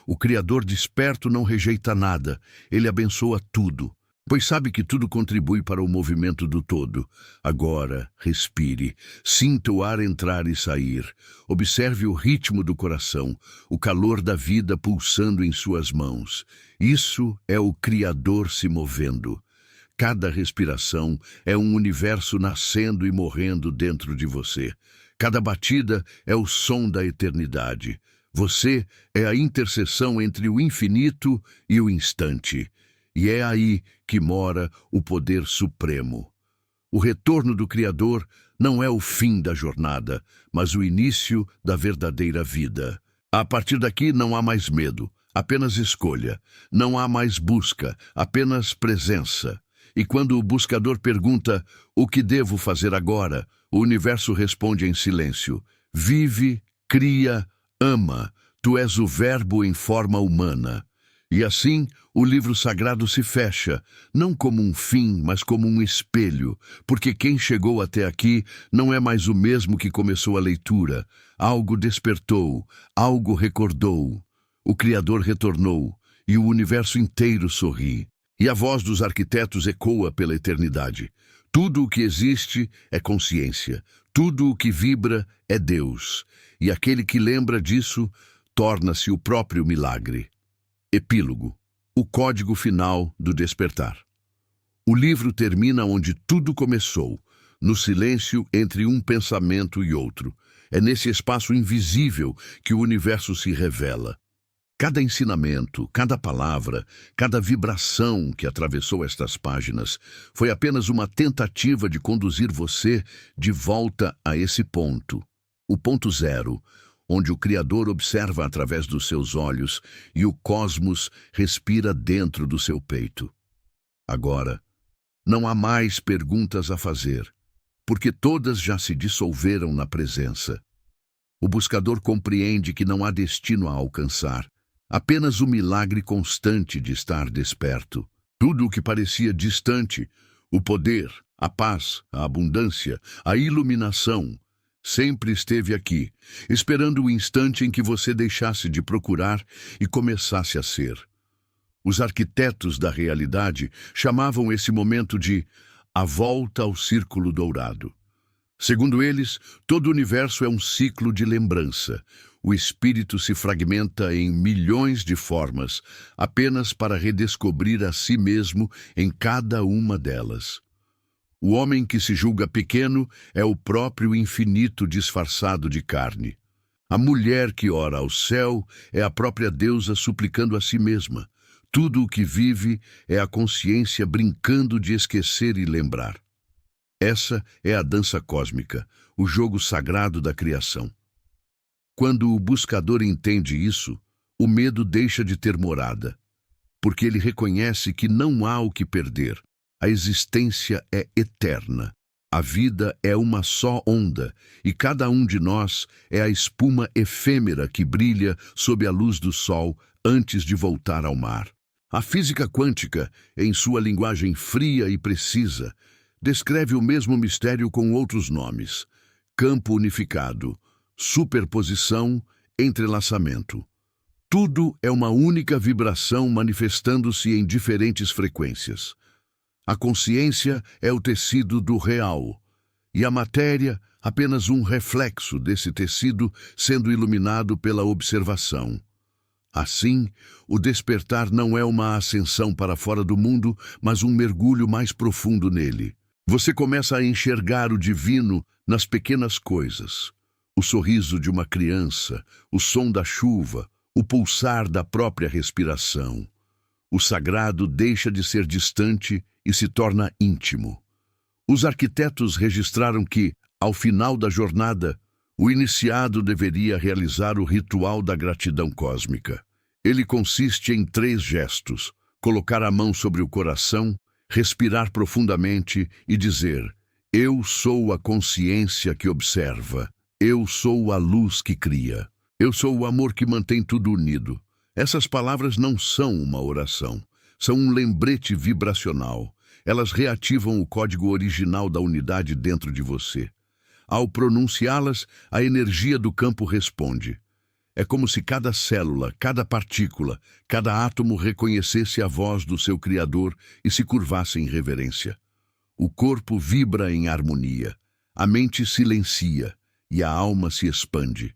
O Criador desperto não rejeita nada, ele abençoa tudo, pois sabe que tudo contribui para o movimento do todo. Agora, respire, sinta o ar entrar e sair, observe o ritmo do coração, o calor da vida pulsando em suas mãos. Isso é o Criador se movendo. Cada respiração é um universo nascendo e morrendo dentro de você. Cada batida é o som da eternidade. Você é a interseção entre o infinito e o instante. E é aí que mora o poder supremo. O retorno do Criador não é o fim da jornada, mas o início da verdadeira vida. A partir daqui não há mais medo, apenas escolha. Não há mais busca, apenas presença. E quando o buscador pergunta, o que devo fazer agora? O universo responde em silêncio. Vive, cria, ama. Tu és o verbo em forma humana. E assim, o livro sagrado se fecha, não como um fim, mas como um espelho, porque quem chegou até aqui não é mais o mesmo que começou a leitura. Algo despertou, algo recordou. O Criador retornou, e o universo inteiro sorri. E a voz dos arquitetos ecoa pela eternidade. Tudo o que existe é consciência. Tudo o que vibra é Deus. E aquele que lembra disso torna-se o próprio milagre. Epílogo. O código final do despertar. O livro termina onde tudo começou, no silêncio entre um pensamento e outro. É nesse espaço invisível que o universo se revela. Cada ensinamento, cada palavra, cada vibração que atravessou estas páginas foi apenas uma tentativa de conduzir você de volta a esse ponto, o ponto zero, onde o Criador observa através dos seus olhos e o cosmos respira dentro do seu peito. Agora, não há mais perguntas a fazer, porque todas já se dissolveram na presença. O buscador compreende que não há destino a alcançar, apenas o milagre constante de estar desperto. Tudo o que parecia distante, o poder, a paz, a abundância, a iluminação, sempre esteve aqui, esperando o instante em que você deixasse de procurar e começasse a ser. Os arquitetos da realidade chamavam esse momento de a volta ao círculo dourado. Segundo eles, todo o universo é um ciclo de lembrança. O espírito se fragmenta em milhões de formas, apenas para redescobrir a si mesmo em cada uma delas. O homem que se julga pequeno é o próprio infinito disfarçado de carne. A mulher que ora ao céu é a própria deusa suplicando a si mesma. Tudo o que vive é a consciência brincando de esquecer e lembrar. Essa é a dança cósmica, o jogo sagrado da criação. Quando o buscador entende isso, o medo deixa de ter morada, porque ele reconhece que não há o que perder. A existência é eterna. A vida é uma só onda, e cada um de nós é a espuma efêmera que brilha sob a luz do sol antes de voltar ao mar. A física quântica, em sua linguagem fria e precisa, descreve o mesmo mistério com outros nomes: campo unificado, superposição, entrelaçamento. Tudo é uma única vibração manifestando-se em diferentes frequências. A consciência é o tecido do real, e a matéria apenas um reflexo desse tecido sendo iluminado pela observação. Assim, o despertar não é uma ascensão para fora do mundo, mas um mergulho mais profundo nele. Você começa a enxergar o divino nas pequenas coisas. O sorriso de uma criança, o som da chuva, o pulsar da própria respiração. O sagrado deixa de ser distante e se torna íntimo. Os arquitetos registraram que, ao final da jornada, o iniciado deveria realizar o ritual da gratidão cósmica. Ele consiste em 3 gestos: colocar a mão sobre o coração, respirar profundamente e dizer: eu sou a consciência que observa, eu sou a luz que cria, eu sou o amor que mantém tudo unido. Essas palavras não são uma oração, são um lembrete vibracional. Elas reativam o código original da unidade dentro de você. Ao pronunciá-las, a energia do campo responde. É como se cada célula, cada partícula, cada átomo reconhecesse a voz do seu Criador e se curvasse em reverência. O corpo vibra em harmonia, a mente silencia e a alma se expande.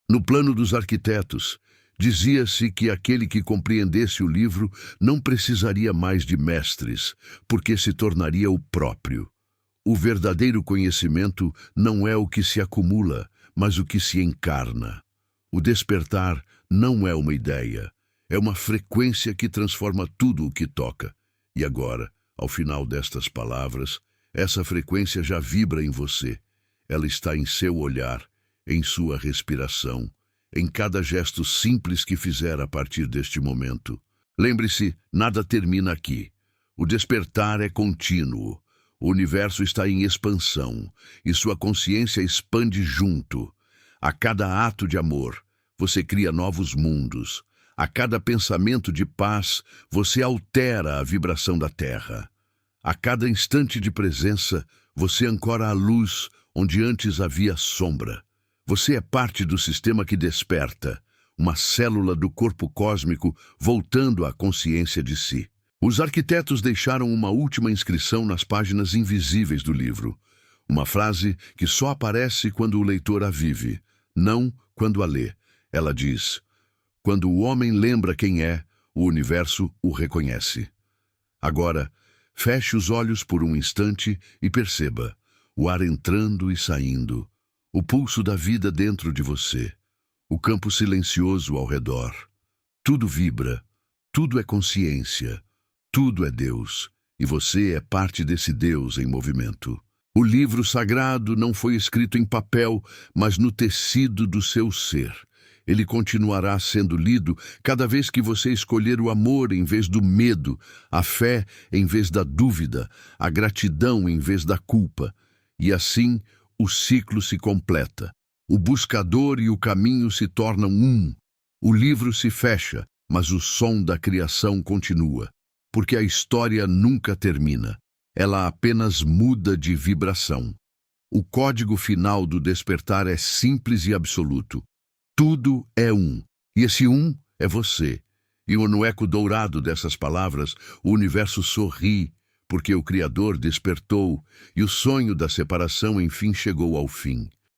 No plano dos arquitetos, dizia-se que aquele que compreendesse o livro não precisaria mais de mestres, porque se tornaria o próprio. O verdadeiro conhecimento não é o que se acumula, mas o que se encarna. O despertar não é uma ideia, é uma frequência que transforma tudo o que toca. E agora, ao final destas palavras, essa frequência já vibra em você. Ela está em seu olhar, em sua respiração, em cada gesto simples que fizer a partir deste momento. Lembre-se, nada termina aqui. O despertar é contínuo. O universo está em expansão e sua consciência expande junto. A cada ato de amor, você cria novos mundos. A cada pensamento de paz, você altera a vibração da Terra. A cada instante de presença, você ancora a luz onde antes havia sombra. Você é parte do sistema que desperta, uma célula do corpo cósmico voltando à consciência de si. Os arquitetos deixaram uma última inscrição nas páginas invisíveis do livro. Uma frase que só aparece quando o leitor a vive, não quando a lê. Ela diz: quando o homem lembra quem é, o universo o reconhece. Agora, feche os olhos por um instante e perceba o ar entrando e saindo, o pulso da vida dentro de você, o campo silencioso ao redor. Tudo vibra, tudo é consciência, tudo é Deus, e você é parte desse Deus em movimento. O livro sagrado não foi escrito em papel, mas no tecido do seu ser. Ele continuará sendo lido cada vez que você escolher o amor em vez do medo, a fé em vez da dúvida, a gratidão em vez da culpa. E assim, o ciclo se completa. O buscador e o caminho se tornam um. O livro se fecha, mas o som da criação continua. Porque a história nunca termina. Ela apenas muda de vibração. O código final do despertar é simples e absoluto. Tudo é um. E esse um é você. E no eco dourado dessas palavras, o universo sorri, porque o Criador despertou e o sonho da separação enfim chegou ao fim.